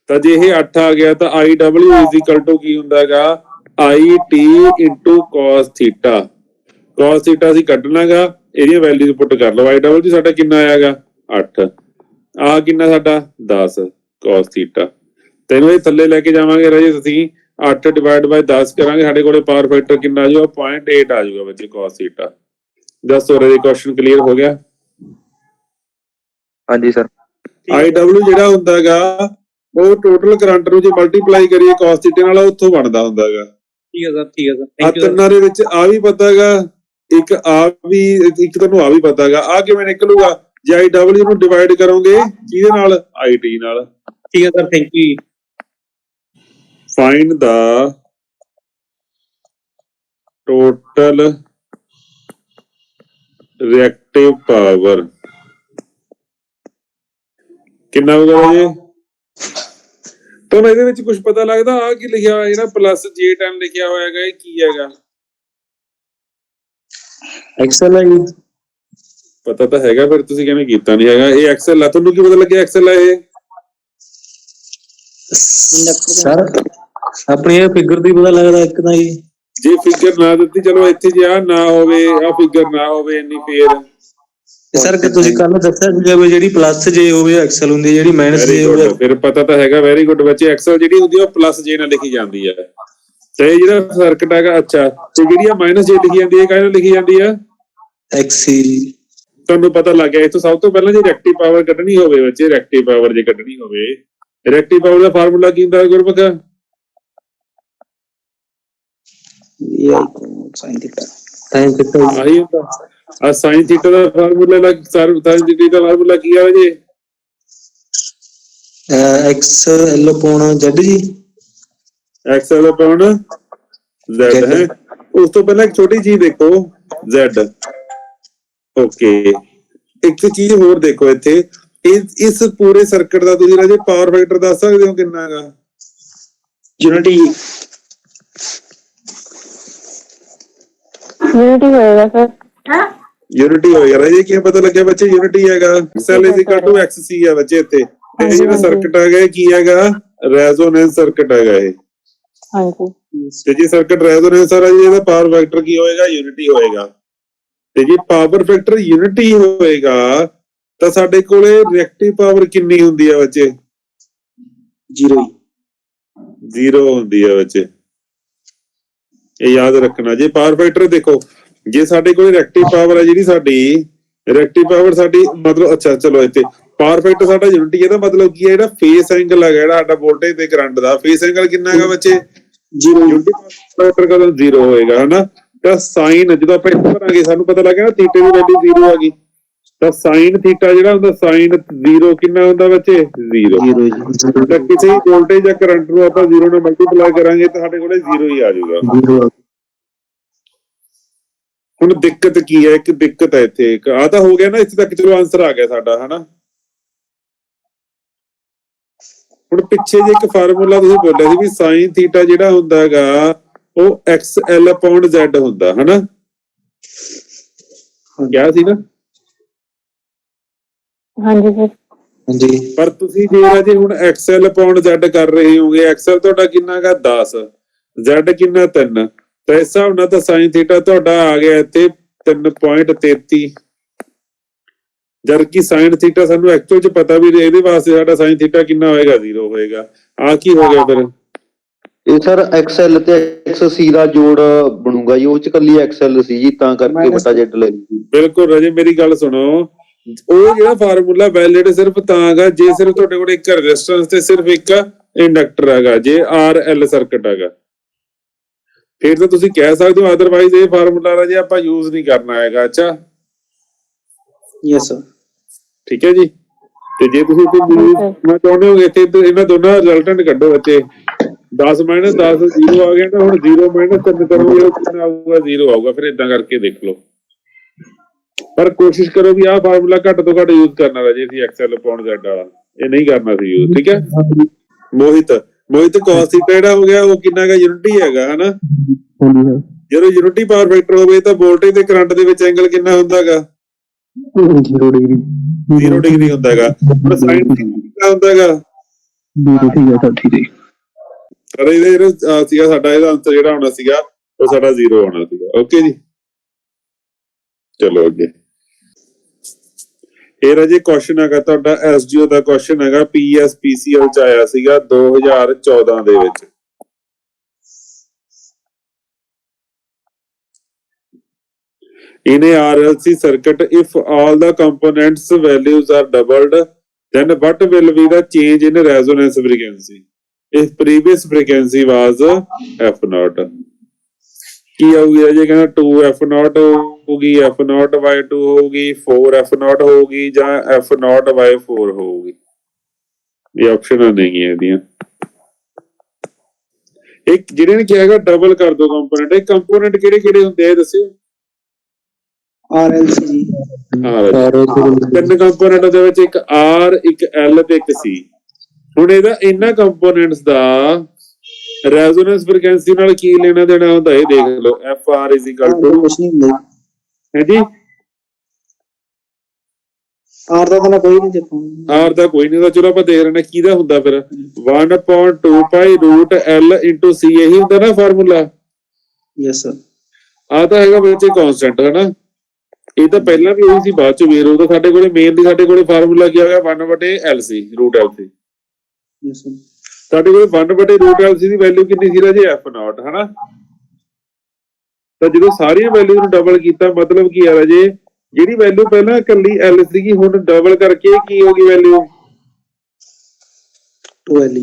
ਤਾਂ ਜੇ ਇਹ 8 ਆ ਗਿਆ ਤਾਂ IW is equal to ਕੀ ਹੁੰਦਾ ਹੈਗਾ? IT into cos θ। cos θ ਅਸੀਂ ਕੱਢਣਾਗਾ, ਇਹਦੀਆਂ ਵੈਲਿਊਜ਼ ਪੁੱਟ ਕਰ ਲਓ। IW ਸਾਡਾ ਕਿੰਨਾ ਆਇਆਗਾ? 8। ਆਹ ਕਿੰਨਾ ਸਾਡਾ? 10 cos θ। ਤੈਨੂੰ ਇਹ ਥੱਲੇ ਲੈ ਕੇ ਜਾਵਾਂਗੇ ਰਾਜੇ ਅਸੀਂ 8 ਡਿਵਾਈਡ ਬਾਈ 10 ਕਰਾਂਗੇ, ਸਾਡੇ ਕੋਲੇ ਪਾਵਰ ਫੈਕਟਰ ਕਿੰਨਾ ਆ ਜਾਊਗਾ? 0.8 ਆ ਜਾਊਗਾ ਬੱਚੇ cos θ। ਦੱਸੋ ਰਾਜੇ ਕੁਐਸਚਨ ਕਲੀਅਰ ਹੋ ਗਿਆ? ਹਾਂਜੀ ਸਰ। IW ਜਿਹੜਾ ਹੁੰਦਾ ਹੈਗਾ ਉਹ ਟੋਟਲ ਕਰੰਟ ਨੂੰ ਜੇ ਮਲਟੀਪਲਾਈ ਕਰੀਏ cos θ ਨਾਲ, ਉੱਥੋਂ ਬਣਦਾ ਹੁੰਦਾ ਹੈਗਾ। ਠੀਕ ਹੈ ਸਰ, ਠੀਕ ਹੈ ਸਰ, ਆ ਥੈਂਕ ਯੂ। ਤਿੰਨਾਂ ਦੇ ਵਿੱਚ ਆ ਵੀ ਪਤਾ ਹੈਗਾ, ਇੱਕ ਆ ਵੀ, ਇੱਕ ਤੁਹਾਨੂੰ ਆ ਵੀ ਪਤਾ ਹੈਗਾ। ਆ ਕਿਵੇਂ ਨਿਕਲੂਗਾ? ਜੇ IW ਨੂੰ ਡਿਵਾਈਡ ਕਰੋਗੇ ਕਿਹਦੇ ਨਾਲ? IT ਨਾਲ। ਠੀਕ ਹੈ sir, thank you. Find the total reactive power ਕਿੰਨਾ ਹੋਊਗਾ ਜੀ? ਤੁਹਾਨੂੰ ਇਹਦੇ ਵਿੱਚ ਕੁਝ ਪਤਾ ਲੱਗਦਾ? ਆ ਕੀ ਲਿਖਿਆ ਹੋਇਆ ਜਿਹੜਾ ਪਲੱਸ J10 ਲਿਖਿਆ ਹੋਇਆ ਹੈਗਾ, ਇਹ ਕੀ ਹੈਗਾ? ਐਕਸਲ ਹੈ ਜੀ। ਪਤਾ ਤਾਂ ਹੈਗਾ, ਫਿਰ ਤੁਸੀਂ ਕਿਵੇਂ ਕੀਤਾ ਨਹੀਂ ਹੈਗਾ? ਇਹ ਐਕਸਲ ਆ। ਤੁਹਾਨੂੰ ਕੀ ਪਤਾ ਲੱਗਿਆ ਐਕਸਲ ਆ ਇਹ? ਸਰ ਆਪਣੀ ਇਹ ਫਿਗਰ ਦੀ ਪਤਾ ਲੱਗਦਾ ਇੱਕ ਤਾਂ ਜੀ। ਜੇ ਫਿਗਰ ਨਾ ਦਿੱਤੀ, ਚਲੋ ਇੱਥੇ ਜੇ ਆ ਨਾ ਹੋਵੇ, ਆ ਫਿਗਰ ਨਾ ਹੋਵੇ ਇੰਨੀ, ਫੇਰ ਸਰ ਕਿ ਤੁਸੀਂ ਕੱਲ ਦੱਸਿਆ ਸੀਗਾ ਵੀ ਜਿਹੜੀ ਪਲੱਸ ਜੇ ਹੋਵੇ ਐਕਸਲ ਹੁੰਦੀ ਹੈ, ਜਿਹੜੀ ਮਾਈਨਸ ਵੈਰੀ ਜੇ ਹੋਵੇ ਗੁੱਡ, ਫਿਰ ਪਤਾ ਤਾਂ ਹੈਗਾ। ਵੈਰੀ ਗੁੱਡ ਬੱਚੇ, ਐਕਸਲ ਜਿਹੜੀ ਹੁੰਦੀ ਆ ਉਹ ਪਲੱਸ ਜੇ ਨਾਲ ਲਿਖੀ ਜਾਂਦੀ ਹੈ, ਤੇ ਜਿਹੜਾ ਸਰਕਟ ਹੈਗਾ, ਅੱਛਾ, ਤੇ ਜਿਹੜੀ ਆ ਮਾਈਨਸ ਜੇ ਲਿਖੀ ਜਾਂਦੀ ਹੈ, ਕਾਹਦੇ ਨਾਲ ਲਿਖੀ ਜਾਂਦੀ ਆ? ਐਕਸੀ। ਤੁਹਾਨੂੰ ਪਤਾ ਲੱਗ ਗਿਆ। ਇਹ ਤੋਂ ਸਭ ਤੋਂ ਪਹਿਲਾਂ ਜੇ ਰੈਕਟਿਵ ਪਾਵਰ ਕੱਢਣੀ ਹੋਵੇ ਬੱਚੇ, ਰੈਕਟਿਵ ਪਾਵਰ ਜੇ ਕੱਢਣੀ ਹੋਵੇ, ਰੈਕਟਿਵ ਪਾਵਰ ਦਾ ਫਾਰਮੂਲਾ ਕੀ ਹੁੰਦਾ ਗੁਰਮੁਖ? ਸਾਈਨ ਥੀਟਾ ਆਹੀ ਹੁੰਦਾ ਆ, ਸਾਈਨ ਥੀਟਾ ਦਾ ਫਾਰਮੂਲਾ ਸਾਈਨ ਥੀਟਾ ਦਾ ਫਾਰਮੂਲਾ ਕੀ ਆ ਜੀ? ਐਕਸ ਐਲ ਅਪੋਨ ਜ਼ੈਡ ਜੀ। ਐਕਸ ਐਲ ਅਪੋਨ ਜ਼ੈਡ ਹੈ। ਉਸ ਤੋਂ ਪਹਿਲਾਂ ਇੱਕ ਛੋਟੀ ਚੀਜ਼ ਦੇਖੋ, ਜ਼ੈਡ। ਓਕੇ, ਇੱਕ ਚੀਜ਼ ਹੋਰ ਦੇਖੋ ਇੱਥੇ, ਇਸ ਪੂਰੇ ਸਰਕਟ ਦਾ ਤੁਸੀਂ ਰਾਜੇ ਪਾਵਰ ਫੈਕਟਰ ਦੱਸ ਸਕਦੇ ਹੋ ਕਿੰਨਾ ਹੈਗਾ? ਯੂਨਿਟੀ ਹੋਏਗਾ ਸਰ। ਯੂਨਿਟੀ ਹੋਏਗਾ ਰਾਜੇ। ਕੀ ਪਤਾ ਲੱਗਿਆ ਬੱਚੇ? ਯੂਨਿਟੀ ਹੈਗਾ। Cell is equal to XC ਆ ਬੱਚੇ ਇੱਥੇ। ਤੇ ਜਿਹੜਾ ਸਰਕਟ ਹੈਗਾ ਇਹ ਕੀ ਹੈਗਾ? ਰੈਜ਼ੋਨੈਂਸ ਸਰਕਟ ਹੈਗਾ ਇਹ। ਹਾਂਜੀ। ਤੇ ਜੇ ਸਰਕਟ ਰੈਜ਼ੋਨੈਂਸ ਆ ਜੀ, ਇਹਦਾ ਪਾਵਰ ਫੈਕਟਰ ਕੀ ਹੋਏਗਾ? ਯੂਨਿਟੀ ਹੋਏਗਾ। ਤੇ ਜੇ ਪਾਵਰ ਫੈਕਟਰ ਯੂਨਿਟੀ ਹੋਏਗਾ ਤਾਂ ਸਾਡੇ ਕੋਲੇ ਰਿਐਕਟਿਵ ਪਾਵਰ ਕਿੰਨੀ ਹੁੰਦੀ ਆ ਬੱਚੇ? 0 ਹੁੰਦੀ ਆ ਬੱਚੇ, ਇਹ ਯਾਦ ਰੱਖਣਾ। ਜੇ ਪਾਵਰ ਫੈਕਟਰ ਦੇਖੋ, ਜੇ ਸਾਡੇ ਕੋਲ ਰਿਐਕਟਿਵ ਪਾਵਰ ਹੈ ਜਿਹੜੀ ਸਾਡੀ ਰਿਐਕਟਿਵ ਪਾਵਰ ਸਾਡੀ ਮਤਲਬ, ਅੱਛਾ ਚਲੋ ਇੱਥੇ ਪਾਵਰ ਫੈਕਟਰ ਸਾਡਾ ਯੂਨਿਟੀ, ਇਹਦਾ ਮਤਲਬ ਕੀ ਹੈ? ਜਿਹੜਾ ਫੇਸ ਐਂਗਲ ਹੈਗਾ ਜਿਹੜਾ ਸਾਡਾ ਵੋਲਟੇਜ ਤੇ ਕਰੰਟ ਦਾ ਫੇਸ ਐਂਗਲ ਕਿੰਨਾ ਹੈਗਾ ਬੱਚੇ? 0। ਯੂਨਿਟੀ ਪਾਵਰ ਫੈਕਟਰ ਕਦੋਂ 0 ਹੋਏਗਾ, ਹਨਾ? ਤਾਂ ਸਾਈਨ ਜਦੋਂ ਆਪਾਂ ਇੱਥੇ ਭਰਾਂਗੇ ਸਾਨੂੰ ਪਤਾ ਲੱਗ ਗਿਆ ਨਾ ਥੀਟੇ ਦੀ ਵੈਲਿਊ 0 ਆ ਗਈ, ਤਾਂ ਸਾਈਨ ਥੀਟਾ ਜਿਹੜਾ ਹੁੰਦਾ, ਸਾਈਨ 0 ਕਿੰਨਾ ਹੁੰਦਾ ਬੱਚੇ? 0। ਤਾਂ ਕਿਸੇ ਵੋਲਟੇਜ ਜਾਂ ਕਰੰਟ ਨੂੰ ਆਪਾਂ 0 ਨਾਲ ਮਲਟੀਪਲਾਈ ਕਰਾਂਗੇ ਤਾਂ ਸਾਡੇ ਕੋਲੇ 0 ਹੀ ਆ ਜਾਊਗਾ। ਹੁਣ ਦਿੱਕਤ ਕੀ ਹੈ? ਇੱਕ ਦਿੱਕਤ ਹੈ ਇੱਥੇ, ਆ ਤਾਂ ਹੋ ਗਿਆ ਨਾ ਇੱਥੇ ਤੱਕ, ਚਲੋ ਆਨਸਰ ਆ ਗਿਆ ਸਾਡਾ, ਹਨਾ? ਹੁਣ ਪਿੱਛੇ ਜੇ ਇੱਕ ਫਾਰਮੂਲਾ ਤੁਸੀਂ ਬੋਲਿਆ ਸੀ ਵੀ ਸਾਈਨ ਥੀਟਾ ਜਿਹੜਾ ਹੁੰਦਾ ਹੈਗਾ ਉਹ XL ਅਪੋਨ Z ਹੁੰਦਾ, ਹਨਾ? ਕਿਹਾ ਸੀ ਨਾ? ਹਾਂਜੀ ਸਰ। ਹਾਂਜੀ। ਪਰ ਤੁਸੀਂ ਜੇ ਹੁਣ XL ਅਪੋਨ Z ਕਰ ਰਹੇ ਹੋਗੇ, XL ਤੁਹਾਡਾ ਕਿੰਨਾ ਹੈਗਾ? 10, Z ਕਿੰਨਾ? 3। ਤਾਂ ਇਸ ਹਿਸਾਬ ਨਾਲ ਤਾਂ ਸਾਈਨ ਥੀਟਾ ਤੁਹਾਡਾ ਆ ਗਿਆ ਇੱਥੇ 3.33, ਜਦ ਕਿ ਸਾਈਨ ਥੀਟਾ ਸਾਨੂੰ ਐਕਚੁਅਲ ਚ ਪਤਾ ਵੀ ਇਹਦੇ ਵਾਸਤੇ ਸਾਡਾ ਸਾਈਨ ਥੀਟਾ ਕਿੰਨਾ ਹੋਏਗਾ? 0 ਹੋਏਗਾ। ਆ ਕੀ ਹੋ ਗਿਆ ਫਿਰ? ਇਹ ਸਰ XL ਤੇ XC ਦਾ ਜੋੜ ਬਣੂਗਾ ਜੀ, ਉਹ ਚ ਕੱਲੀ XL ਸੀ ਜੀ, ਤਾਂ ਕਰਕੇ ਬਟਾ Z ਲੈ ਲਈ। ਬਿਲਕੁਲ ਰਾਜੇ, ਮੇਰੀ ਗੱਲ ਸੁਣੋ, ਉਹ ਜਿਹੜਾ ਫਾਰਮੂਲਾ ਵੈਲਿਡ ਸਿਰਫ ਤਾਂ ਹੈਗਾ ਜੇ ਸਿਰਫ ਤੁਹਾਡੇ ਕੋਲ ਇੱਕ ਰੈਜ਼ਿਸਟੈਂਸ ਤੇ ਸਿਰਫ ਇੱਕ ਇੰਡਕਟਰ ਹੈਗਾ, ਜੇ RL ਸਰਕਟ ਹੈਗਾ, ਫਿਰ ਤਾਂ ਤੁਸੀਂ ਕਹਿ ਸਕਦੇ ਹੋ। ਅਦਰਵਾਈਜ਼ ਇਹ ਫਾਰਮੂਲਾ ਰਾਜੇ ਆਪਾਂ ਯੂਜ਼ ਨਹੀਂ ਕਰਨਾ ਹੈਗਾ। ਅੱਛਾ, ਯੈਸ ਸਰ। ਠੀਕ ਹੈ ਜੀ। ਤੇ ਜੇ ਤੁਸੀਂ ਮੈਂ ਚਾਹੁੰਦੇ ਹੋ ਇੱਥੇ ਇਹਨਾਂ ਦੋਨਾਂ ਰਿਜ਼ਲਟੈਂਟ ਕੱਢੋ ਬੱਚੇ, 10 - 10 0 ਆ ਗਿਆ ਨਾ। ਹੁਣ 0 - 3 ਕਰੋਗੇ ਉਹ ਕਿੰਨਾ ਆਊਗਾ? 0 ਆਊਗਾ। ਫਿਰ ਏਦਾਂ ਕਰਕੇ ਦੇਖ ਲਓ, ਪਰ ਕੋਸ਼ਿਸ਼ ਕਰੋ ਵੀ ਆਹ ਫਾਰਮੂਲਾ ਘੱਟ ਤੋਂ ਘੱਟ ਯੂਜ਼ ਕਰਨਾ ਰਾਜੇ। ਅਸੀਂ XL ਅਪੋਨ Z ਵਾਲਾ ਇਹ ਨਹੀਂ ਕਰਨਾ ਸੀ ਯੂਜ਼, ਠੀਕ ਹੈ? ਮੋਹਿਤ cos ਥੀਟਾ ਜਿਹੜਾ ਹੋ ਗਿਆ ਉਹ ਕਿੰਨਾ ਹੈਗਾ? ਯੂਨਿਟੀ ਹੈਗਾ, ਹਨਾ? ਜਦੋਂ ਯੂਨਿਟੀ ਪਾਵਰ ਫੈਕਟਰ ਹੋਵੇ ਤਾਂ ਵੋਲਟੇਜ ਤੇ ਕਰੰਟ ਦੇ ਵਿੱਚ ਐਂਗਲ ਕਿੰਨਾ ਹੁੰਦਾ ਹੈਗਾ? 0 ਡਿਗਰੀ ਹੁੰਦਾ ਹੈਗਾ। ਪਰ ਸਾਈਨ ਕਿੰਨਾ ਹੁੰਦਾ ਹੈਗਾ? ਪਰ ਇਹਦਾ ਜਿਹੜਾ ਸੀਗਾ ਸਾਡਾ, ਇਹਦਾ ਆਨਸਰ ਜਿਹੜਾ ਹੋਣਾ ਸੀਗਾ ਉਹ ਸਾਡਾ 0 ਹੋਣਾ ਸੀਗਾ। ਓਕੇ ਜੀ, ਚਲੋ ਅੱਗੇ। ਇਹ ਰਾਜੇ ਕੁਐਸਚਨ ਹੈਗਾ ਤੁਹਾਡਾ SDO ਦਾ ਕੁਐਸਚਨ ਹੈਗਾ, PSPCL ਚ ਆਇਆ ਸੀਗਾ 2014 ਦੇ ਵਿੱਚ। In a RLC circuit, if all the components values are doubled, then what will be the change in resonance frequency if previous frequency was F0? ਕੀ ਆਊਗੀ ਜੇ ਕਹਿੰਦਾ 2F0 ਹੋਊਗੀ, F0/2 ਹੋਊਗੀ, 4F0 ਹੋਊਗੀ, ਜਾਂ F0/4 ਹੋਊਗੀ? ਇਹ ਆਪਸ਼ਨਾਂ ਨਹੀਂ ਹੈ ਇਹਦੀਆਂ। ਇੱਕ ਜਿਹੜੇ ਨੇ ਕਿਹਾ ਹੈਗਾ ਡਬਲ ਕਰ ਦੋ ਕੰਪੋਨੈਂਟ, ਇਹ ਕੰਪੋਨੈਂਟ ਕਿਹੜੇ ਕਿਹੜੇ ਹੁੰਦੇ ਆ ਦੱਸਿਓ? RLC ਜੀ। ਤਿੰਨ ਕੰਪੋਨੈਂਟ ਦੇ ਵਿੱਚ ਇੱਕ R, ਇੱਕ L ਤੇ ਇੱਕ C। ਹੁਣ ਇਹਦਾ ਇਹਨਾਂ ਕੰਪੋਨੈਂਟਸ ਦਾ ਰੈਜ਼ੋਨੈਂਸ ਫ੍ਰੀਕੁਐਂਸੀ ਨਾਲ ਕੀ ਲੈਣਾ ਦੇਣਾ ਹੁੰਦਾ ਇਹ ਦੇਖ ਲਓ। FR ਕੁਛ ਨਹੀਂ ਹੁੰਦਾ ਹੈ ਜੀ। R ਦਾ ਤਾਂ ਕੋਈ ਨਹੀਂ ਦੇਖੋ, R ਦਾ ਕੋਈ ਨਹੀਂ ਹੁੰਦਾ। ਚਲੋ ਆਪਾਂ ਦੇਖ ਲੈਣਾ ਕਿਹਦਾ ਹੁੰਦਾ ਫਿਰ। 1/2π√L × C ਇਹੀ ਹੁੰਦਾ ਨਾ ਫਾਰਮੂਲਾ। Yes sir. ਆ ਤਾਂ ਹੈਗਾ ਬੱਚੇ ਕਾਂਸਟੈਂਟ, ਹਨਾ? ਇਹ ਤਾਂ ਪਹਿਲਾਂ ਵੀ ਉਹੀ ਸੀ, ਬਾਅਦ ਚ ਵੀਰ ਉਹਦਾ ਸਾਡੇ ਕੋਲੇ ਮੇਨ ਦੀ ਸਾਡੇ ਕੋਲੇ ਫਾਰਮੂਲਾ ਕੀ ਆ ਗਿਆ 1/LC route LC। Yes sir. ਸਾਡੇ ਕੋਲ 1/ਰੂਟ LC ਦੀ ਵੈਲਿਊ ਕਿੰਨੀ ਸੀ ਰਾਜੇ F0 ਹਨਾ। ਤਾਂ ਜਦੋਂ ਸਾਰੀਆਂ ਵੈਲਿਊ ਨੂੰ ਡਬਲ ਕੀਤਾ ਮਤਲਬ ਕੀ ਆ ਰਾਜੇ, ਜਿਹੜੀ ਵੈਲਿਊ ਪਹਿਲਾਂ ਇਕੱਲੀ L ਸੀਗੀ ਹੁਣ ਡਬਲ ਕਰਕੇ ਕੀ ਹੋ ਗਈ ਵੈਲਿਊ 2L।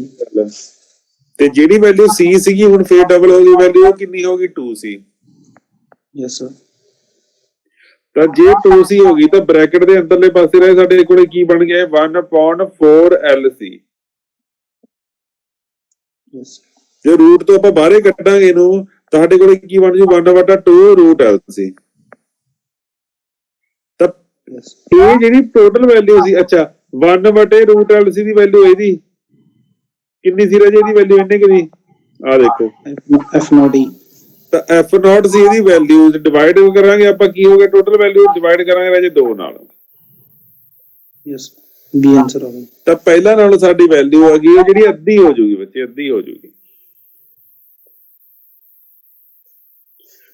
ਤੇ ਜਿਹੜੀ ਵੈਲਿਊ C ਸੀਗੀ ਹੁਣ ਫੇਰ ਡਬਲ ਹੋ ਗਈ ਵੈਲਿਊ, ਉਹ ਕਿੰਨੀ ਹੋ ਗਈ 2C। Yes sir. ਤਾਂ ਜੇ 2C ਹੋ ਗਈ ਤਾਂ ਬ੍ਰੈਕਟ ਦੇ ਅੰਦਰਲੇ ਪਾਸੇ ਰਹੇ ਸਾਡੇ ਕੋਲੇ ਕੀ ਬਣ ਗਿਆ 1/4LC। ਯੈਸ। ਜੇ ਰੂਟ ਤੋਂ ਆਪਾਂ ਬਾਹਰੇ ਕੱਢਾਂਗੇ ਇਹਨੂੰ ਤਾਂ ਸਾਡੇ ਕੋਲੇ ਕੀ ਬਣ ਜੂ 1/2 ਰੂਟ LC। ਤਾਂ ਇਹ ਜਿਹੜੀ ਟੋਟਲ ਵੈਲਿਊ ਸੀ, ਅੱਛਾ 1/ਰੂਟ LC ਦੀ ਵੈਲਿਊ ਇਹਦੀ ਕਿੰਨੀ ਸੀ ਰਾਜੇ, ਇਹਦੀ ਵੈਲਿਊ ਇੰਨੇ ਕਿ ਦੀ ਆ ਦੇਖੋ F0 ਤਾਂ F0 ਸੀ ਇਹਦੀ ਵੈਲਿਊ ਡਿਵਾਈਡ ਕਰਾਂਗੇ ਆਪਾਂ ਕੀ ਹੋ ਗਿਆ ਟੋਟਲ ਵੈਲਿਊ ਡਿਵਾਈਡ ਕਰਾਂਗੇ ਰਾਜੇ 2 ਨਾਲ। ਯੈਸ ਬੀ ਆਨਸਰ ਹੋ ਗਿਆ। ਤਾਂ ਪਹਿਲਾਂ ਨਾਲੋਂ ਸਾਡੀ ਵੈਲਿਊ ਆ ਗਈ ਜਿਹੜੀ ਅੱਧੀ ਹੋ ਜੂਗੀ ਬੱਚੇ, ਅੱਧੀ ਹੋ ਜੂਗੀ।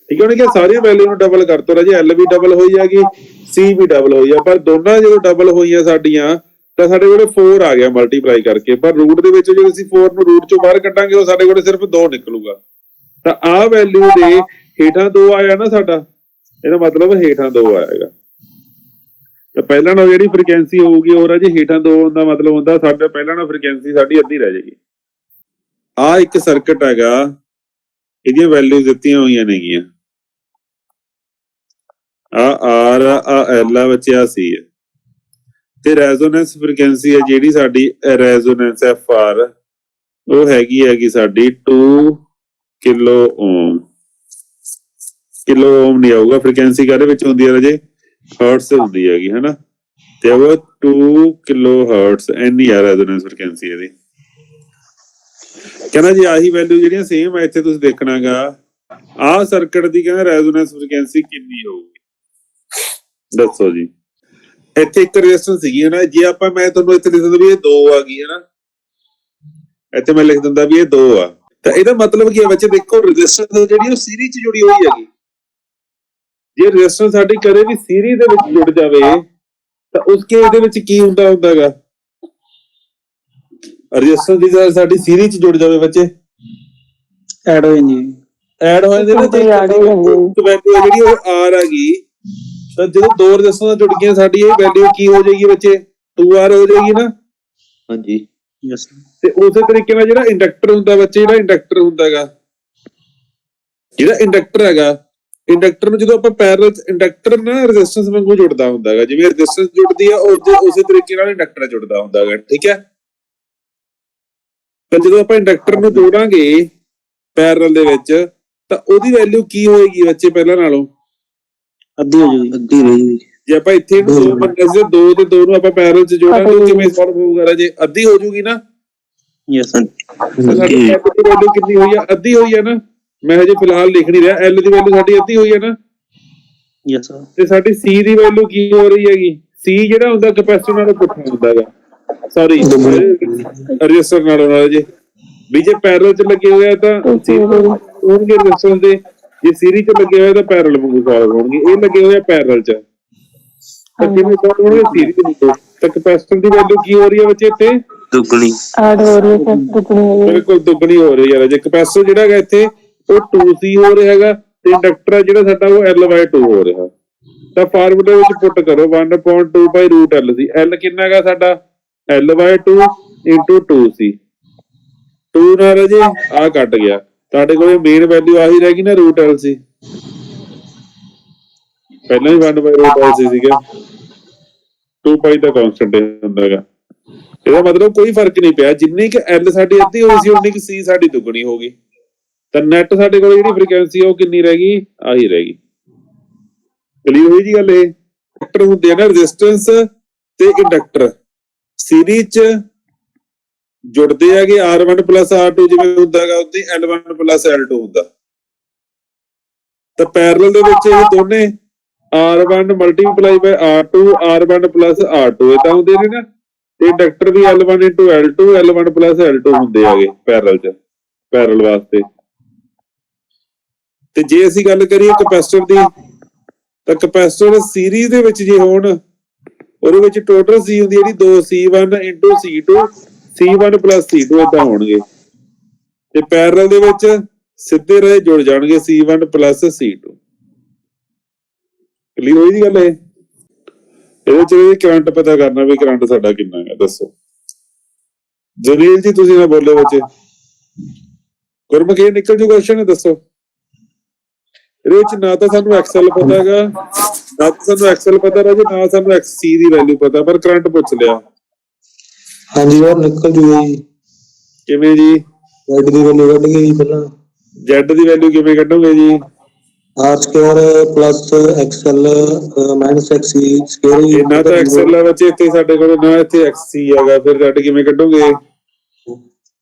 ਠੀਕ ਹੈ, ਉਹਨੇ ਕਿਹਾ ਸਾਰੀਆਂ ਵੈਲਿਊ ਨੂੰ ਡਬਲ ਕਰਤੋ ਰਾਜੇ, L ਵੀ ਡਬਲ ਹੋਈ ਹੈਗੀ C ਵੀ ਡਬਲ ਹੋਈ ਆ, ਪਰ ਦੋਨਾਂ ਜਦੋਂ ਡਬਲ ਹੋਈਆਂ ਸਾਡੀਆਂ ਤਾਂ ਸਾਡੇ ਕੋਲੇ 4 ਆ ਗਿਆ ਮਲਟੀਪਲਾਈ ਕਰਕੇ, ਪਰ ਰੂਟ ਦੇ ਵਿੱਚ ਜਦੋਂ ਅਸੀਂ 4 ਨੂੰ ਰੂਟ ਚੋਂ ਬਾਹਰ ਕੱਢਾਂਗੇ ਉਹ ਸਾਡੇ ਕੋਲੇ ਸਿਰਫ 2 ਨਿਕਲੂਗਾ। ਤਾਂ ਆਹ ਵੈਲਿਊ ਦੇ ਹੇਠਾਂ 2 ਆਇਆ ਨਾ ਸਾਡਾ, ਇਹਦਾ ਮਤਲਬ ਹੇਠਾਂ 2 ਆਏਗਾ। ਤਾਂ ਪਹਿਲਾਂ ਨਾਲ ਜਿਹੜੀ ਫ੍ਰੀਕੁਐਂਸੀ ਹੋਊਗੀ ਉਹ ਰਾਜੇ ਹੇਠਾਂ 2 ਦਾ ਮਤਲਬ ਹੁੰਦਾ ਸਾਡੇ ਪਹਿਲਾਂ ਨਾਲ ਫ੍ਰੀਕੁਐਂਸੀ ਸਾਡੀ ਅੱਧੀ ਰਹਿ ਜਾਏਗੀ। ਆਹ ਇੱਕ ਸਰਕਟ ਹੈਗਾ, ਇਹਦੀਆਂ ਵੈਲਿਊ ਦਿੱਤੀਆਂ ਹੋਈਆਂ ਨੇਗੀਆਂ, ਆ R ਆ L ਆ ਬੱਚੇ, ਆ C ਹੈ। ਤੇ ਰੈਜ਼ੋਨੈਂਸ ਫ੍ਰੀਕੁਐਂਸੀ ਹੈ ਜਿਹੜੀ ਸਾਡੀ ਰੈਜ਼ੋਨੈਂਸ FR ਉਹ ਹੈਗੀ ਸਾਡੀ 2 ਕਿਲੋ ਓਮ। ਕਿਲੋ ਓਮ ਨਹੀਂ ਆਊਗਾ, ਫ੍ਰੀਕੁਐਂਸੀ ਕਾਹਦੇ ਵਿੱਚ ਹੁੰਦੀ ਹੈ ਰਾਜੇ ਹਰਟਸ ਹੁੰਦੀ ਹੈਗੀ ਹਨਾ। ਤੇ ਉਹ 2 ਕਿਲੋ ਹਰਟਸ ਇੰਨੀ ਆ ਰੈਜ਼ੋਨੈਂਸ ਫ੍ਰੀਕੁਐਂਸੀ ਇਹਦੀ। ਕਹਿੰਦਾ ਜੀ ਆਹੀ ਵੈਲਿਊ ਜਿਹੜੀਆਂ ਸੇਮ ਆ ਇੱਥੇ ਤੁਸੀਂ ਦੇਖਣਾਗਾ, ਆਹ ਸਰਕਟ ਦੀ ਕਹਿੰਦਾ ਰੈਜ਼ੋਨੈਂਸ ਫ੍ਰੀਕੁਐਂਸੀ ਕਿੰਨੀ ਹੋਊਗੀ ਦੱਸੋ ਜੀ। ਇੱਥੇ ਇੱਕ ਰੈਜ਼ਿਸਟੈਂਸ ਸੀਗੀ ਨਾ, ਜੇ ਆਪਾਂ ਮੈਂ ਤੁਹਾਨੂੰ ਇੱਥੇ ਲਿਖ ਦਿੰਦਾ ਵੀ ਇਹ 2 ਆ ਗਈ ਹੈ ਨਾ, ਇੱਥੇ ਮੈਂ ਲਿਖ ਦਿੰਦਾ ਵੀ ਇਹ 2 ਆ, ਤਾਂ ਇਹਦਾ ਮਤਲਬ ਕੀ ਹੈ ਬੱਚੇ ਦੇਖੋ ਰੈਜ਼ਿਸਟੈਂਸ ਜਿਹੜੀ ਉਹ ਸੀਰੀਜ਼ ਚ ਜੁੜੀ ਹੋਈ ਹੈਗੀ। ਜੇ ਰੈਜ਼ਿਸਟੈਂਸ ਸਾਡੀ ਕਦੇ ਵੀ ਸੀਰੀਜ਼ ਦੇ ਵਿੱਚ ਜੁੜ ਜਾਵੇ ਤਾਂ ਉਸ ਕੇਸ ਦੇ ਵਿੱਚ ਕੀ ਹੁੰਦਾਗਾ, ਰੈਜ਼ਿਸਟੈਂਸ ਦੀ ਸਾਡੀ ਸੀਰੀਜ਼ ਚ ਜੁੜ ਜਾਵੇ ਬੱਚੇ ਐਡ ਹੋ ਜਾਂਦੀ ਐਡ ਹੋ ਜਾਂਦੇ ਨਾ, ਜਿਹੜੀ ਉਹ R ਆ ਗਈ ਤਾਂ ਜਦੋਂ 2 ਰੈਜ਼ਿਸਟੈਂਸਾਂ ਜੁੜ ਗਈਆਂ ਸਾਡੀ ਇਹ ਵੈਲਿਊ ਕੀ ਹੋ ਜਾਏਗੀ ਬੱਚੇ 2R ਹੋ ਜਾਏਗੀ ਨਾ। ਹਾਂਜੀ ਯੈਸ। ਤੇ ਉਸੇ ਤਰੀਕੇ ਨਾਲ ਜਿਹੜਾ ਇੰਡਕਟਰ ਹੁੰਦਾ ਬੱਚੇ, ਜਿਹੜਾ ਇੰਡਕਟਰ ਹੁੰਦਾਗਾ, ਜਿਹੜਾ ਇੰਡਕਟਰ ਹੈਗਾ, ਇੰਡਕਟਰ ਨੂੰ ਜਦੋਂ ਆਪਾਂ ਪੈਰਲਲ ਇੰਡਕਟਰ ਨਾ ਰੈਜ਼ਿਸਟੈਂਸ ਵਾਂਗੂ ਜੁੜਦਾ ਹੁੰਦਾਗਾ, ਜਿਵੇਂ ਰੈਜ਼ਿਸਟੈਂਸ ਜੁੜਦੀ ਆ ਉਸੇ ਤਰੀਕੇ ਨਾਲ ਇੰਡਕਟਰ ਜੁੜਦਾ ਹੁੰਦਾਗਾ। ਠੀਕ ਹੈ, ਤਾਂ ਜਦੋਂ ਆਪਾਂ ਇੰਡਕਟਰ ਨੂੰ ਜੋੜਾਂਗੇ ਪੈਰਲਲ ਦੇ ਵਿੱਚ ਤਾਂ ਉਹਦੀ ਵੈਲਿਊ ਕੀ ਹੋਏਗੀ ਬੱਚੇ ਪਹਿਲਾਂ ਨਾਲੋਂ ਅੱਧੀ ਹੋ ਜੂਗੀ। ਅੱਧੀ ਰਹੀ ਹੋਈ। ਜੇ ਆਪਾਂ ਇੱਥੇ 2 ਤੇ 2 ਨੂੰ ਆਪਾਂ ਪੈਰਲਲ ਚ ਜੋੜਾਂਗੇ ਉਹ ਕਿਵੇਂ ਸੋਲਵ ਹੋਊਗਾ ਰਾਜੇ, ਅੱਧੀ ਹੋ ਜੂਗੀ ਨਾ। ਯੈਸ। ਸਾਡੀ ਵੈਲਿਊ ਕਿੰਨੀ ਹੋਈ ਆ, ਅੱਧੀ ਹੋਈ ਆ ਨਾ। ਮੈਂ ਹਜੇ ਫਿਲਹਾਲ ਲਿਖ ਨਹੀਂ ਰਿਹਾ, L ਦੀ ਵੈਲਿਊ ਸਾਡੀ ਅੱਧੀ ਹੋਈ ਆ ਨਾ। ਯੈਸ। ਤੇ ਸਾਡੀ C ਦੀ ਵੈਲਿਊ ਕੀ ਹੋ ਰਹੀ ਹੈਗੀ, C ਜਿਹੜਾ ਹੁੰਦਾ ਕੈਪੈਸਿਟਰ ਨਾਲੋਂ ਪੁੱਠਾ ਹੁੰਦਾਗਾ, ਸੌਰੀ ਰੈਜ਼ਿਸਟਰ ਨਾਲੋਂ ਨਾਲ ਜੇ ਵੀ ਜੇ ਪੈਰਲਲ ਚ ਲੱਗੇ ਹੋਏ ਆ ਤਾਂ ਹੋਣਗੇ ਰੈਜ਼ਿਸਟੈਂਸ ਦੇ, ਜੇ ਸੀਰੀਜ਼ ਚ ਲੱਗੇ ਹੋਏ ਤਾਂ ਪੈਰਲਲ ਵਾਂਗੂ ਸੋਲਵ ਹੋਣਗੇ। ਇਹ ਲੱਗੇ ਹੋਏ ਆ ਪੈਰਲਲ ਚ ਤਾਂ ਕਿਵੇਂ ਸੋਲਵ ਹੋਣਗੇ ਸੀਰੀਜ਼ ਵਿੱਚ। ਤਾਂ ਕੈਪੈਸਿਟਰ ਦੀ ਵੈਲਿਊ ਕੀ ਹੋ ਰਹੀ ਹੈ ਬੱਚੇ ਇੱਥੇ ਦੁੱਗਣੀ ਐਡ ਹੋ ਰਹੀ ਹੈ, ਦੁੱਗਣੀ ਬਿਲਕੁਲ ਦੁੱਗਣੀ ਹੋ ਰਹੀ ਹੈ। ਜੇ ਕੈਪੈਸਿਟਰ ਜਿਹੜਾ ਹੈਗਾ ਇੱਥੇ ਉਹ 2C ਹੋ ਰਿਹਾ ਹੈਗਾ ਤੇ ਇੰਡਕਟਰ ਜਿਹੜਾ ਸਾਡਾ ਉਹ L/2 ਹੋ ਰਿਹਾ। ਤਾਂ ਫਾਰਮੂਲੇ ਵਿੱਚ ਪੁੱਟ ਕਰੋ 1/2 LC। L ਕਿੰਨਾ ਹੈਗਾ ਸਾਡਾ L/2 × 2C। 2 ਨਾਲ ਜੇ ਆ ਕੱਟ ਗਿਆ, ਤੁਹਾਡੇ ਕੋਲ ਮੇਨ ਵੈਲਿਊ ਆਹੀ ਰਹਿ ਗਈ ਨਾ √LC। ਪਹਿਲਾਂ ਹੀ 1/√LC ਸੀਗਾ, 2π ਦਾ ਕਾਂਸਟੈਂਟ ਹੁੰਦਾਗਾ। ਇਹਦਾ ਮਤਲਬ ਕੋਈ ਫਰਕ ਨਹੀਂ ਪਿਆ, ਜਿੰਨੀ ਕਿ L ਸਾਡੀ ਅੱਧੀ ਹੋਈ ਸੀ ਉਨੀ ਕਿ C ਸਾਡੀ ਦੁੱਗਣੀ ਹੋ ਗਈ। ਤਾਂ ਨੈਟ ਸਾਡੇ ਕੋਲ ਜਿਹੜੀ ਫ੍ਰੀਕੁਐਂਸੀ ਉਹ ਕਿੰਨੀ ਰਹਿ ਗਈ, ਆਹੀ ਰਹਿ ਗਈ। ਕਲੀਅਰ ਹੋਈ ਜੀ ਗੱਲ। ਇਹ ਇੰਡਕਟਰ ਹੁੰਦੇ ਆ ਨਾ, ਰੈਜ਼ਿਸਟੈਂਸ ਤੇ ਇੰਡਕਟਰ ਸੀਰੀਜ਼ ਚ ਜੁੜਦੇ ਹੈਗੇ, R1 + R2 ਜਿਵੇਂ ਹੁੰਦਾਗਾ ਉੱਥੇ L1 + L2 ਹੁੰਦਾ। ਤਾਂ ਪੈਰਲਲ ਦੇ ਵਿੱਚ ਇਹ ਦੋਨੇ R1 × R2 R1 + R2 ਇਹ ਤਾਂ ਹੁੰਦੇ ਨੇ ਨਾ, ਤੇ ਇੰਡਕਟਰ ਵੀ L1 × L2 L1 + L2 ਹੁੰਦੇ ਹੈਗੇ ਪੈਰਲਲ ਚ, ਪੈਰਲਲ ਵਾਸਤੇ। ਤੇ ਜੇ ਅਸੀਂ ਗੱਲ ਕਰੀਏ ਕੈਪੈਸਿਟਰ ਦੀ ਤਾਂ ਕਪੈਸਿਟਰ ਸੀਰੀਜ਼ ਦੇ ਵਿੱਚ ਜੇ ਹੋਣ, ਉਹਦੇ ਵਿੱਚ ਟੋਟਲ ਸੀ ਹੁੰਦੀ ਜਿਹੜੀ 2C1 × C2 C1 + C2 ਏਦਾਂ ਹੋਣਗੇ, ਤੇ ਪੈਰਲਲ ਦੇ ਵਿੱਚ ਸਿੱਧੇ ਰਹੇ ਜੁੜ ਜਾਣਗੇ C1 + C2। ਕਲੀਅਰ ਹੋਈ ਦੀ ਗੱਲ ਇਹ? ਇਹਦੇ ਚ ਕਰੰਟ ਪਤਾ ਕਰਨਾ ਵੀ ਕਰੰਟ ਸਾਡਾ ਕਿੰਨਾ ਹੈ, ਦੱਸੋ ਜਲੀਲ ਜੀ, ਤੁਸੀਂ ਨਾ ਬੋਲੇ ਬੱਚੇ। ਗੁਰਮੁਖ ਇਹ ਨਿਕਲ ਜੂ ਕੁਐਸਚਨ, ਦੱਸੋ। ਇਹਦੇ ਵਿੱਚ ਨਾ ਤਾਂ ਸਾਨੂੰ ਐਕਸਲ ਪਤਾ ਹੈਗਾ, ਨਾ ਤਾਂ ਸਾਨੂੰ ਐਕਸਲ ਪਤਾ ਰਾਜੇ, ਨਾ ਸਾਨੂੰ XC ਦੀ ਵੈਲਿਊ ਪਤਾ, ਪਰ ਕਰੰਟ ਪੁੱਛ ਲਿਆ। ਹਾਂਜੀ ਯਾਰ ਨਿਕਲ ਜੂਗਾ ਜੀ। ਕਿਵੇਂ ਜੀ? Z ਦੀ ਵੈਲਿਊ ਕੱਢ ਗਈ ਜੀ ਪਹਿਲਾਂ। Z ਦੀ ਵੈਲਿਊ ਕਿਵੇਂ ਕੱਢੋਗੇ ਜੀ? R² + XL - XC²। ਇਹਨਾਂ ਤਾਂ ਐਕਸਲ ਆ ਬੱਚੇ, ਇੱਥੇ ਸਾਡੇ ਕੋਲ ਨਾ ਇੱਥੇ XC ਹੈਗਾ, ਫਿਰ Z ਕਿਵੇਂ ਕੱਢੋਗੇ?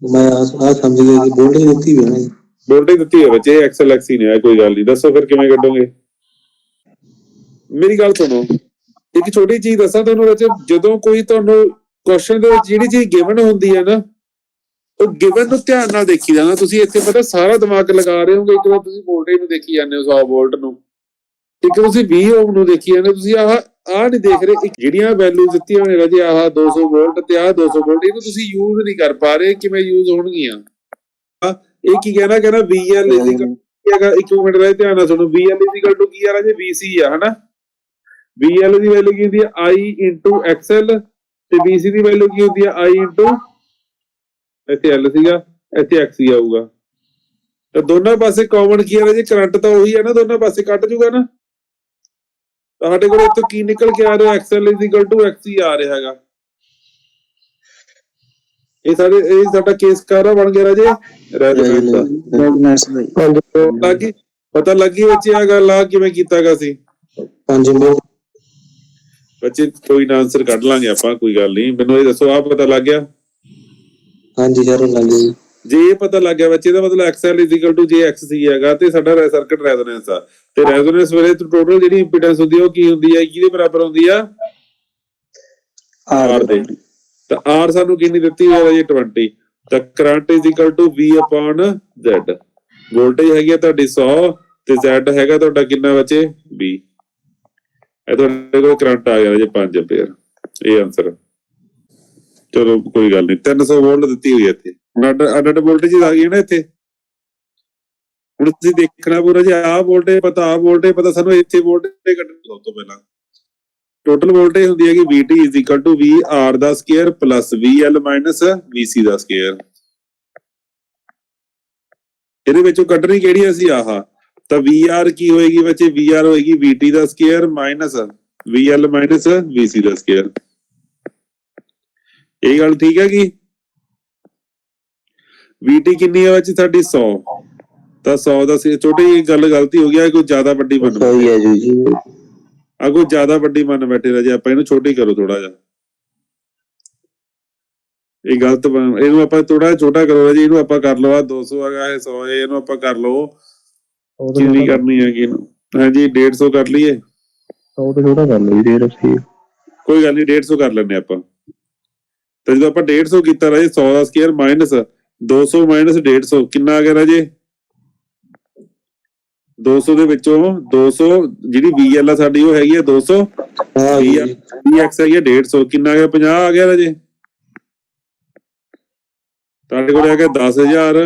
ਮੈਂ ਆ ਸਮਝ ਗਿਆ ਜੀ, ਵੋਲਟੇਜ ਦਿੱਤੀ ਹੋਈ ਹੈ ਨਾ ਜੀ। ਵੋਲਟੇਜ ਦਿੱਤੀ ਹੈ ਬੱਚੇ, XL XC ਨਹੀਂ ਹੈ, ਕੋਈ ਗੱਲ ਨਹੀਂ। ਦੱਸੋ ਫਿਰ ਕਿਵੇਂ ਕੱਢੋਗੇ? ਮੇਰੀ ਗੱਲ ਸੁਣੋ, ਇੱਕ ਛੋਟੀ ਚੀਜ਼ ਦੱਸਾਂ ਤੁਹਾਨੂੰ ਬੱਚੇ, ਜਦੋਂ ਕੋਈ ਤੁਹਾਨੂੰ ਕੁਐਸਚਨ ਦੇ ਵਿੱਚ ਜਿਹੜੀ ਚੀਜ਼ ਗਿਵਨ ਹੁੰਦੀ ਹੈ ਨਾ, ਉਹ ਗਿਵਨ ਨੂੰ ਧਿਆਨ ਨਾਲ ਦੇਖੀ ਜਾਣਾ। ਤੁਸੀਂ ਇੱਥੇ ਪਤਾ ਸਾਰਾ ਦਿਮਾਗ ਲਗਾ ਰਹੇ ਹੋਗੇ, ਇੱਕ ਵਾਰ ਤੁਸੀਂ ਵੋਲਟੇਜ ਨੂੰ ਦੇਖੀ ਜਾਂਦੇ ਹੋ 100 ਵੋਲਟ ਨੂੰ, ਇੱਕ ਤੁਸੀਂ 20 ਓਮ ਨੂੰ ਦੇਖੀ ਜਾਂਦੇ, ਤੁਸੀਂ ਆਹ ਨਹੀਂ ਦੇਖ ਰਹੇ। ਜਿਹੜੀਆਂ ਵੈਲਿਊ ਦਿੱਤੀਆਂ ਹੋਣੀਆਂ ਜੀ, ਆਹ 200 ਵੋਲਟ ਤੇ ਆਹ 200 ਵੋਲਟ, ਇਹਨੂੰ ਤੁਸੀਂ ਯੂਜ਼ ਨਹੀਂ ਕਰ ਪਾ ਰਹੇ, ਕਿਵੇਂ ਯੂਜ਼ ਹੋਣਗੀਆਂ? ਇਹ ਕੀ ਕਹਿਣਾ VL ਹੈਗਾ, ਇੱਕ ਮਿੰਟ ਦਾ ਧਿਆਨ ਨਾਲ ਸੁਣੋ। VL = ਕੀ ਆ ਰਾਜੇ? VC ਆ, ਹਨਾ। VL ਦੀ ਵੈਲਿਊ ਕੀ ਹੁੰਦੀ ਹੈ? I × XL, ਤੇ VC ਦੀ ਵੈਲਿਊ ਕੀ ਹੁੰਦੀ ਹੈ? I × ਇੱਥੇ L ਸੀਗਾ, ਇੱਥੇ XC ਆਊਗਾ। ਤਾਂ ਦੋਨਾਂ ਪਾਸੇ ਕਾਮਨ ਕੀ ਆ ਰਾਜੇ? ਕਰੰਟ ਤਾਂ ਉਹੀ ਹੈ ਨਾ, ਦੋਨਾਂ ਪਾਸੇ ਕੱਟ ਜੂਗਾ ਨਾ। ਸਾਡੇ ਕੋਲ ਇੱਥੋਂ ਕੀ ਨਿਕਲ ਕੇ ਆ ਰਿਹਾ? XL = XC ਆ ਰਿਹਾ ਹੈਗਾ। ਇਹ ਸਾਡਾ ਕੇਸ ਕਾਰਾ ਬਣ ਗਿਆ ਰਾਜੇ, ਰੈਜ਼ੋਨੈਂਸ ਦਾ। ਪਤਾ ਲੱਗੀ ਬੱਚੇ ਆ ਗੱਲ, ਆ ਕਿਵੇਂ ਕੀਤਾ ਗਾ ਸੀ? ਬੱਚੇ ਕੋਈ ਨਾ ਆਨਸਰ ਕੱਢ ਲਾਂਗੇ ਆਪਾਂ, ਕੋਈ ਗੱਲ ਨਹੀਂ। ਮੈਨੂੰ ਇਹ ਦੱਸੋ, ਆਹ ਪਤਾ ਲੱਗ ਗਿਆ? ਹਾਂਜੀ ਸਰ ਲੱਗ ਗਿਆ। ਜੇ ਇਹ ਪਤਾ ਲੱਗ ਗਿਆ ਬੱਚੇ ਦਾ ਮਤਲਬ XL = ਜੇ XC ਹੈਗਾ, ਤੇ ਸਾਡਾ ਸਰਕਟ ਰੈਜ਼ੋਨੈਂਸ ਆ, ਤੇ ਰੈਜ਼ੋਨੈਂਸ ਵੇਲੇ ਟੋਟਲ ਜਿਹੜੀ ਇੰਪੀਡੈਂਸ ਹੁੰਦੀ ਹੈ ਉਹ ਕੀ ਹੁੰਦੀ ਹੈ? ਕਿਹਦੇ ਬਰਾਬਰ ਹੁੰਦੀ ਆ? R ਦੇ। ਤਾਂ R ਸਾਨੂੰ ਕਿੰਨੀ ਦਿੱਤੀ ਹੋਈ ਹੈ ਜੀ? 20। ਤਾਂ ਕਰੰਟ = V/Z। ਵੋਲਟੇਜ ਹੈਗੀ ਆ ਤੁਹਾਡੀ 100, ਤੇ Z ਹੈਗਾ ਤੁਹਾਡਾ ਕਿੰਨਾ ਬੱਚੇ? 20। ਇਹ ਤੁਹਾਡੇ ਕੋਲ ਕਰੰਟ ਆ ਗਿਆ ਜੀ 5 ਐਂਪੀਅਰ। ਇਹ ਆਨਸਰ। ਚਲੋ ਕੋਈ ਗੱਲ ਨਹੀਂ, 300 ਵੋਲਟ ਦਿੱਤੀ ਹੋਈ ਹੈ ਇੱਥੇ, ਅੱਡ ਵੋਲਟੇਜ ਆ ਗਈ ਨਾ ਇੱਥੇ। ਹੁਣ ਤੁਸੀਂ ਦੇਖਣਾ ਪੂਰਾ ਜੀ, ਆਹ ਵੋਲਟੇਜ ਪਤਾ, ਆਹ ਵੋਲਟੇਜ ਪਤਾ, ਸਾਨੂੰ ਇੱਥੇ ਵੋਲਟੇਜ ਕੱਢਣੀ ਸਭ ਤੋਂ ਪਹਿਲਾਂ। ਟੋਟਲ ਵੋਲਟੇਜ ਹੁੰਦੀ ਹੈਗੀ VT = VR² + VL - VC²। ਇਹਦੇ ਵਿੱਚੋਂ ਕੱਢਣੀ ਕਿਹੜੀ ਅਸੀਂ? ਆਹ। ਤਾਂ VR ਕੀ ਹੋਏਗੀ ਬੱਚੇ? VR ਹੋਏਗੀ VT² - VL - VC²। ਇਹ ਗੱਲ ਠੀਕ ਹੈ ਕਿ VT ਕਿੰਨੀ ਹੈ ਬੱਚੇ ਸਾਡੀ? 100। ਤਾਂ 100 ਦਾ ਛੋਟੀ ਜਿਹੀ ਗੱਲ ਗਲਤੀ ਹੋ ਗਈ, ਕੋਈ ਜ਼ਿਆਦਾ ਵੱਡੀ ਮੰਨ ਬੈਠੇ, ਕੋਈ ਜ਼ਿਆਦਾ ਵੱਡੀ ਮੰਨ ਬੈਠੇ ਰਾਜੇ, ਆਪਾਂ ਇਹਨੂੰ ਛੋਟੀ ਕਰੋ ਥੋੜਾ ਜਿਹਾ। ਇਹ ਗਲਤ ਇਹਨੂੰ ਆਪਾਂ ਥੋੜਾ ਛੋਟਾ ਕਰੋ ਰਾਜੇ, ਇਹਨੂੰ ਆਪਾਂ ਕਰ ਲਓ, 200 ਹੈਗਾ, ਇਹ 100 ਹੈ, ਇਹਨੂੰ ਆਪਾਂ ਕਰ ਲਓ, ਕਿੰਨੀ ਕਰਨੀ ਹੈਗੀ ਇਹਨੂੰ? ਹਾਂਜੀ 150 ਕਰ ਲਈਏ। 100 ਤੋਂ ਛੋਟਾ ਕਰ ਲਓ ਜੀ, 150। ਕੋਈ ਗੱਲ ਨਹੀਂ, 150 ਕਰ ਲੈਂਦੇ ਆਪਾਂ। ਤਾਂ ਜਦੋਂ ਆਪਾਂ 150 ਕੀਤਾ ਰਾਜੇ, 100² - 200 - 150 ਕਿੰਨਾ ਆ ਗਿਆ ਰਾਜੇ? 200 ਦੇ ਵਿੱਚੋਂ 200 ਜਿਹੜੀ VL ਆ ਸਾਡੀ ਉਹ ਹੈਗੀ ਆ 200, VX ਹੈਗੀ ਆ 150, ਕਿੰਨਾ ਆ ਗਿਆ? 50 ਆ ਗਿਆ ਰਾਜੇ। ਤੁਹਾਡੇ ਕੋਲ ਆ ਗਿਆ 10,000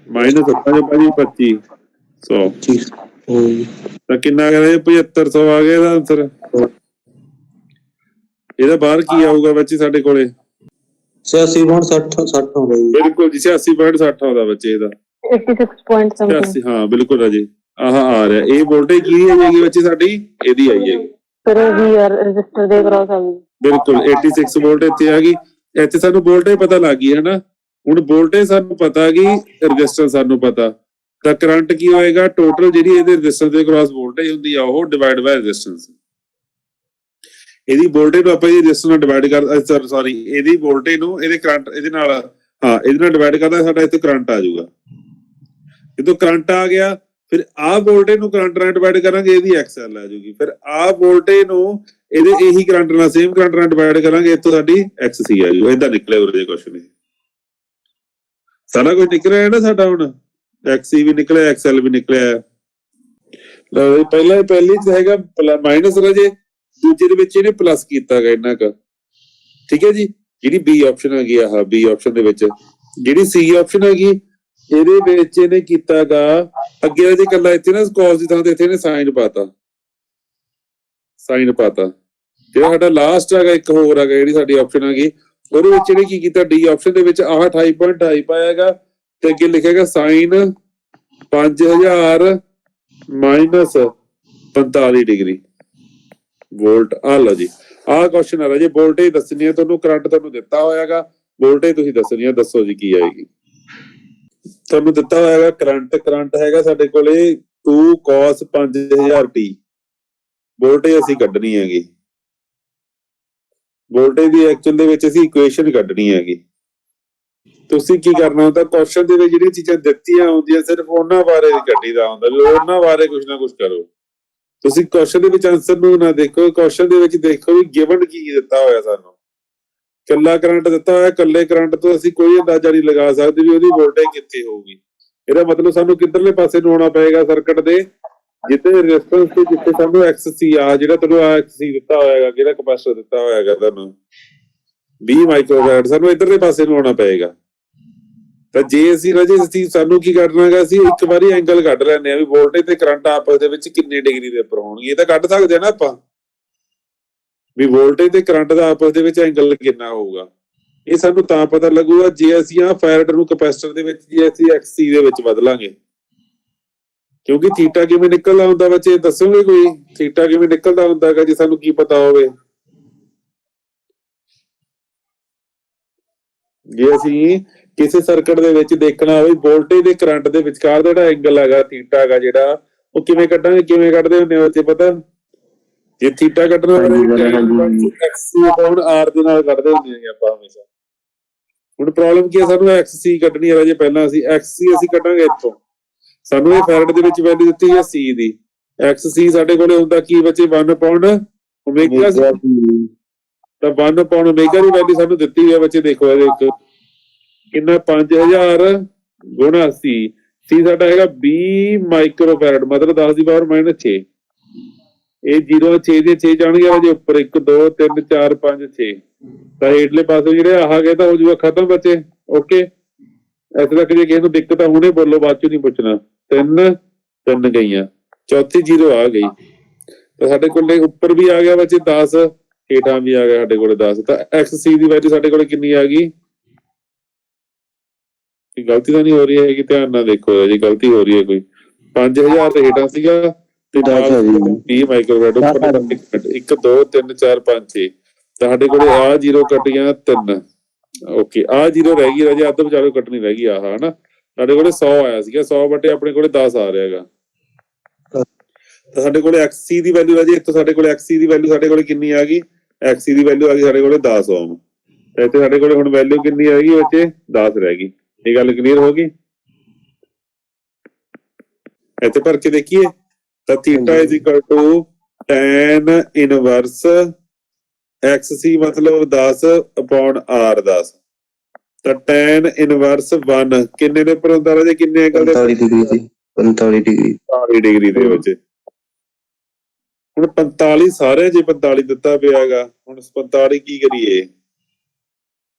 -7,5 25,100। ਤਾਂ ਕਿੰਨਾ ਆ ਗਿਆ ਰਾਜੇ? 7500 ਆ ਗਿਆ ਇਹਦਾ ਆਨਸਰ। ਇਹਦਾ ਬਾਹਰ ਕੀ ਆਊਗਾ ਬੱਚੇ ਸਾਡੇ ਕੋਲੇ? 86.60 ਆਉਂਦਾ ਜੀ। ਬਿਲਕੁਲ ਜੀ, 86.60 ਆਉਂਦਾ ਬੱਚੇ ਇਹਦਾ। 86 ਹਾਂ ਬਿਲਕੁਲ ਰਾਜੇ, ਆਹ ਆ ਰਿਹਾ। ਇਹ ਵੋਲਟੇਜ ਕੀ ਹੈਗੀ ਬੱਚੇ ਸਾਡੀ? ਇਹਦੀ ਆਈ ਹੈਗੀ। ਫਿਰ VR ਰਜਿਸਟਰ ਦੇ ਕਰਾਸ ਆ ਗਈ। ਬਿਲਕੁਲ 86 ਵੋਲਟ ਇੱਥੇ ਆ ਗਈ। ਇੱਥੇ ਸਾਨੂੰ ਵੋਲਟੇਜ ਪਤਾ ਲੱਗ ਗਈ ਹੈ ਨਾ। ਹੁਣ ਵੋਲਟੇਜ ਸਾਨੂੰ ਪਤਾ ਗਈ, ਰਜਿਸਟੈਂਸ ਸਾਨੂੰ ਪਤਾ, ਤਾਂ ਕਰੰਟ ਕੀ ਹੋਏਗਾ? ਟੋਟਲ ਜਿਹੜੀ ਇਹਦੇ ਰਜਿਸਟੈਂਸ ਦੇ ਕਰਾਸ ਵੋਲਟੇਜ ਹੁੰਦੀ ਆ ਉਹ ਡਿਵਾਈਡ ਬਾਈ ਰਜਿਸਟੈਂਸ। ਇਹਦੀ ਵੋਲਟੇਜ ਨੂੰ ਆਪਾਂ ਇਹਦੀ ਰਜਿਸਟੈਂਸ ਨਾਲ ਡਿਵਾਈਡ ਕਰ, ਸੌਰੀ ਇਹਦੀ ਵੋਲਟੇਜ ਨੂੰ ਇਹਦੇ ਕਰੰਟ ਇਹਦੇ ਨਾਲ, ਹਾਂ ਇਹਦੇ ਨਾਲ ਡਿਵਾਈਡ ਕਰਦਾ, ਸਾਡਾ ਇੱਥੇ ਕਰੰਟ ਆ ਜਾਊਗਾ। ਜਦੋਂ ਕਰੰਟ ਆ ਗਿਆ, ਫਿਰ ਆਹ ਵੋਲਟੇਜ ਨੂੰ ਕਰੰਟ ਨਾਲ ਡਿਵਾਈਡ ਕਰਾਂਗੇ, ਇਹਦੀ XL ਆ ਜਾਊਗੀ। ਫਿਰ ਆਹ ਵੋਲਟੇਜ ਨੂੰ ਇਹਦੇ ਇਹੀ ਕਰੰਟ ਨਾਲ, ਸੇਮ ਕਰੰਟ ਨਾਲ ਡਿਵਾਈਡ ਕਰਾਂਗੇ, ਇੱਥੋਂ ਸਾਡੀ XC ਆ ਜਾਊ। ਏਦਾਂ ਨਿਕਲਿਆ ਉਰੇ ਕੁਐਸਚਨ। ਸਾਰਾ ਕੁਝ ਨਿਕਲਿਆ ਨਾ ਸਾਡਾ। ਹੁਣ XC ਵੀ ਨਿਕਲਿਆ, XL ਵੀ ਨਿਕਲਿਆ। ਪਹਿਲੀ ਚ ਹੈਗਾ ਮਾਈਨਸ ਰਾਜੇ, ਦੂਜੇ ਦੇ ਵਿੱਚ ਇਹਨੇ ਪਲੱਸ ਕੀਤਾ ਗਾ ਇੰਨਾ ਕੁ, ਠੀਕ ਹੈ ਜੀ। ਜਿਹੜੀ ਬੀ ਆਪਸ਼ਨ ਹੈਗੀ ਆਹ ਬੀ ਆਪਸ਼ਨ ਦੇ ਵਿੱਚ, ਜਿਹੜੀ ਸੀ ਆਪਸ਼ਨ ਹੈਗੀ ਇਹਦੇ ਵਿੱਚ ਇਹਨੇ ਕੀਤਾ ਗਾ ਅੱਗੇ ਰਾਜੇ ਇਕੱਲਾ ਇੱਥੇ ਨਾ ਕਾਸ ਦੀ ਥਾਂ ਤੇ ਇੱਥੇ ਇਹਨੇ ਸਾਈਨ ਪਾਤਾ, ਜਿਹੜਾ ਸਾਡਾ ਲਾਸਟ ਹੈਗਾ ਇੱਕ ਹੋਰ ਹੈਗਾ ਜਿਹੜੀ ਸਾਡੀ ਆਪਸ਼ਨ ਹੈਗੀ ਉਹਦੇ ਵਿੱਚ ਇਹਨੇ ਕੀ ਕੀਤਾ, ਡੀ ਆਪਸ਼ਨ ਦੇ ਵਿੱਚ ਆਹ 28.28 ਪਾਇਆਗਾ ਤੇ ਅੱਗੇ ਲਿਖੇਗਾ ਸਾਈਨ 5000 ਮਾਈਨਸ 45 ਡਿਗਰੀ ਵੋਲਟ। ਆ ਲਓ ਜੀ, ਆਹ ਕੁਐਸਚਨ ਆ ਰਿਹਾ ਜੀ। ਵੋਲਟੇਜ ਦੱਸਣੀ ਹੈ ਤੁਹਾਨੂੰ, ਕਰੰਟ ਤੁਹਾਨੂੰ ਦਿੱਤਾ ਹੋਇਆਗਾ, ਵੋਲਟੇਜ ਤੁਸੀਂ ਦੱਸਣੀ ਹੈ, ਦੱਸੋ ਜੀ ਕੀ ਆਏਗੀ। ਤੁਹਾਨੂੰ ਦਿੱਤਾ ਹੋਇਆਗਾ ਕਰੰਟ ਹੈਗਾ ਸਾਡੇ ਕੋਲੇ 2 cos 5000t, ਵੋਲਟੇਜ ਅਸੀਂ ਕੱਢਣੀ ਹੈਗੀ, ਵੋਲਟੇਜ ਦੀ ਐਕਚੁਅਲ ਦੇ ਵਿੱਚ ਅਸੀਂ ਇਕੁਏਸ਼ਨ ਕੱਢਣੀ ਹੈਗੀ। ਤੁਸੀਂ ਕੀ ਕਰਨਾ ਹੁੰਦਾ, ਕੁਐਸਚਨ ਦੇ ਵਿੱਚ ਜਿਹੜੀਆਂ ਚੀਜ਼ਾਂ ਦਿੱਤੀਆਂ ਹੁੰਦੀਆਂ ਸਿਰਫ ਉਹਨਾਂ ਬਾਰੇ ਕੱਢੀਦਾ ਹੁੰਦਾ, ਵੀ ਉਹਨਾਂ ਬਾਰੇ ਕੁਝ ਨਾ ਕੁਝ ਕਰੋ। ਤੁਸੀਂ ਕੁਐਸਚਨ ਦੇ ਵਿੱਚ ਆਨਸਰ ਨੂੰ ਨਾ ਦੇਖੋ, ਕੁਐਸਚਨ ਦੇ ਵਿੱਚ ਦੇਖੋ ਵੀ ਗਿਵਨ ਕੀ ਦਿੱਤਾ ਹੋਇਆ ਸਾਨੂੰ। ਕੱਲਾ ਕਰੰਟ ਦਿੱਤਾ ਹੋਇਆ, ਕੱਲੇ ਕਰੰਟ ਤੋਂ ਅਸੀਂ ਕੋਈ ਅੰਦਾਜ਼ਾ ਨਹੀਂ ਲਗਾ ਸਕਦੇ ਵੀ ਉਹਦੀ ਵੋਲਟੇਜ ਕਿੱਥੇ ਹੋਊਗੀ। ਇਹਦਾ ਮਤਲਬ ਸਾਨੂੰ ਕਿੱਧਰਲੇ ਪਾਸੇ ਨੂੰ ਆਉਣਾ ਪਏਗਾ ਸਰਕਟ ਦੇ, ਜਿੱਥੇ ਰੈਜ਼ਿਸਟੈਂਸ ਤੇ ਜਿੱਥੇ ਸਾਨੂੰ XC ਆ, ਜਿਹੜਾ ਤੁਹਾਨੂੰ XC ਦਿੱਤਾ ਹੋਇਆਗਾ, ਜਿਹੜਾ ਕਪੈਸਿਟਰ ਦਿੱਤਾ ਹੋਇਆਗਾ ਤੁਹਾਨੂੰ 20 ਮਾਈਕਰੋਫੈਰਡ, ਸਾਨੂੰ ਇੱਧਰਲੇ ਪਾਸੇ ਨੂੰ ਆਉਣਾ ਪਏਗਾ। ਤਾਂ ਜੇ ਅਸੀਂ ਰਾਜੇ ਸਾਨੂੰ ਕੀ ਕਰਨਾ ਹੈਗਾ, ਅਸੀਂ ਇੱਕ ਵਾਰੀ ਐਂਗਲ ਕੱਢ ਲੈਂਦੇ ਆ ਵੀ ਵੋਲਟੇਜ ਤੇ ਕਰੰਟ ਆਪਸ ਦੇ ਵਿੱਚ ਕਿੰਨੇ ਡਿਗਰੀ ਦੇ ਉੱਪਰ ਹੋਣਗੇ। ਇਹ ਤਾਂ ਕੱਢ ਸਕਦੇ ਆ ਨਾ ਆਪਾਂ ਵੀ ਵੋਲਟੇਜ ਤੇ ਕਰੰਟ ਦਾ ਆਪਸ ਦੇ ਵਿੱਚ ਐਂਗਲ ਕਿੰਨਾ ਹੋਊਗਾ। ਇਹ ਸਾਨੂੰ ਤਾਂ ਪਤਾ ਲੱਗੂਗਾ ਜੇ ਅਸੀਂ ਆਹ ਫੈਰਡ ਨੂੰ ਕਪੈਸਿਟਰ ਦੇ ਵਿੱਚ, ਜੇ ਅਸੀਂ XC ਦੇ ਵਿੱਚ ਬਦਲਾਂਗੇ। ਕਿਉਂਕਿ ਥੀਟਾ ਕਿਵੇਂ ਨਿਕਲਦਾ ਹੁੰਦਾ ਬੱਚੇ, ਦੱਸੋਗੇ ਕੋਈ ਥੀਟਾ ਕਿਵੇਂ ਨਿਕਲਦਾ ਹੁੰਦਾ ਹੈਗਾ ਜੇ ਸਾਨੂੰ ਕੀ ਪਤਾ ਹੋਵੇ। ਜੇ ਅਸੀਂ ਕਿਸੇ ਸਰਕਟ ਦੇ ਵਿੱਚ ਦੇਖਣਾ ਹੋਵੇ ਵੋਲਟੇਜ ਤੇ ਕਰੰਟ ਦੇ ਵਿਚਕਾਰ ਦਾ ਜਿਹੜਾ ਐਂਗਲ ਹੈਗਾ ਥੀਟਾ ਹੈਗਾ ਜਿਹੜਾ, ਉਹ ਕਿਵੇਂ ਕੱਢਾਂਗੇ, ਕਿਵੇਂ ਕੱਢਦੇ ਹੁੰਦੇ ਆ ਬੱਚੇ ਪਤਾ? ਜੇ ਥੀਟਾ ਕੱਢਣਾ ਹੋਵੇ XC/R ਦੇ ਨਾਲ ਕੱਢਦੇ ਹੁੰਦੇ ਆ ਆਪਾਂ ਹਮੇਸ਼ਾ। ਹੁਣ ਪ੍ਰੋਬਲਮ ਕੀ ਹੈ, ਸਾਨੂੰ XC ਕੱਢਣੀ ਹੈ ਜੇ ਪਹਿਲਾਂ ਅਸੀਂ XC ਕੱਢਾਂਗੇ ਇੱਥੋਂ, ਸਾਨੂੰ ਇਹ ਫੈਰਡ ਦੇ ਵਿੱਚ ਵੈਲਿਊ ਦਿੱਤੀ ਹੈ C ਦੀ, XC ਸਾਡੇ ਕੋਲੇ ਹੁੰਦਾ ਕੀ ਬੱਚੇ 1/ω ਤਾਂ 1/ω ਦੀ ਵੈਲਿਊ ਸਾਨੂੰ ਦਿੱਤੀ ਹੋਈ ਹੈ ਬੱਚੇ। ਦੇਖੋ ਇਹਦੇ ਵਿੱਚ ਕਿੰਨਾ 5000 ਗੁਣਾ C ਸਾਡਾ ਹੈਗਾ 20 ਮਾਈਕਰੋਫੈਰਡ, ਮਤਲਬ 10 ਦੀ ਪਾਵਰ -6। ਇਹ 0 6 ਦੇ 6 ਜਾਣਗੇ ਜੇ ਉੱਪਰ 1 2 3 4 5 6 ਤਾਂ ਹੇਠਲੇ ਪਾਸੇ ਜਿਹੜੇ ਆਹ ਗਏ ਤਾਂ ਹੋ ਜੂਗਾ ਖਤਮ ਬੱਚੇ। ਓਕੇ, ਇੱਥੇ ਤੱਕ ਜੇ ਕਿਸੇ ਨੂੰ ਦਿੱਕਤ ਆ ਹੁਣੇ ਬੋਲੋ, ਬਾਅਦ ਚ ਨਹੀਂ ਪੁੱਛਣਾ। 3 ਗਈਆਂ, ਚੌਥੀ 0 ਆ ਗਈ ਤਾਂ ਸਾਡੇ ਕੋਲੇ ਉੱਪਰ ਵੀ ਆ ਗਿਆ ਬੱਚੇ 10, ਹੇਠਾਂ ਵੀ ਆ ਗਿਆ ਸਾਡੇ ਕੋਲੇ 10। ਤਾਂ XC ਦੀ ਵੈਲਿਊ ਸਾਡੇ ਕੋਲੇ ਕਿੰਨੀ ਆ ਗਈ? ਗਲਤੀ ਤਾਂ ਨਹੀਂ ਹੋ ਰਹੀ ਹੈਗੀ, ਧਿਆਨ ਨਾਲ ਦੇਖੋ ਜੀ, ਗਲਤੀ ਹੋ ਰਹੀ ਹੈ ਕੋਈ। 5000 ਤੇ ਹੇਠਾਂ ਸੀਗਾ ਤੇ 20 ਮਾਈਕਰੋਫੈਰਡ ਉੱਪਰ। 1 2 3 4 5 6 ਤਾਂ ਸਾਡੇ ਕੋਲੇ ਆ 0 ਕੱਟੀਆਂ 3। ਓਕੇ, ਆ 0 ਰਹਿ ਗਈ ਰਾਜੇ, ਅੱਧ ਵਿਚਾਰੋਂ ਕੱਟਣੀ ਰਹਿ ਗਈ ਆਹ ਹਨਾ। ਸਾਡੇ ਕੋਲੇ 100 ਆਇਆ ਸੀਗਾ, 100 ਬਟੇ ਆਪਣੇ ਕੋਲੇ 10 ਆ ਰਿਹਾ ਹੈਗਾ। ਤਾਂ ਸਾਡੇ ਕੋਲੇ XC ਦੀ ਵੈਲਿਊ ਰਾਜੇ, ਇੱਥੋਂ ਸਾਡੇ ਕੋਲੇ XC ਦੀ ਵੈਲਿਊ ਸਾਡੇ ਕੋਲੇ ਕਿੰਨੀ ਆ ਗਈ? XC ਦੀ ਵੈਲਿਊ ਆ ਗਈ ਸਾਡੇ ਕੋਲੇ 10 ਓਮ। ਤੇ ਇੱਥੇ ਸਾਡੇ ਕੋਲੇ ਹੁਣ ਵੈਲਿਊ ਕਿੰਨੀ ਆ ਗਈ ਬੱਚੇ? 10 ਰਹਿ ਗਈ। ਇਹ ਗੱਲ ਕਲੀਅਰ ਹੋ ਗਈ? ਇੱਥੇ ਭਰ ਕੇ ਦੇਖੀਏ ਤਾਂ ਥੀਟਾ tan ਇਨਵਰਸ XC ਮਤਲਬ 10/R 10 ਤਾਂ tan ਇਨਵਰਸ 1 ਕਿੰਨੇ ਦੇ ਉੱਪਰ ਹੁੰਦਾ ਰਾਜੇ, ਕਿੰਨੇ ਐਂਗਲ ਦੇ? 45 ਡਿਗਰੀ ਦੇ ਵਿੱਚ। ਹੁਣ 45 ਸਾਰੇ ਜੇ 45 ਦਿੱਤਾ ਪਿਆ ਹੈਗਾ, ਹੁਣ 45 ਕੀ ਕਰੀਏ?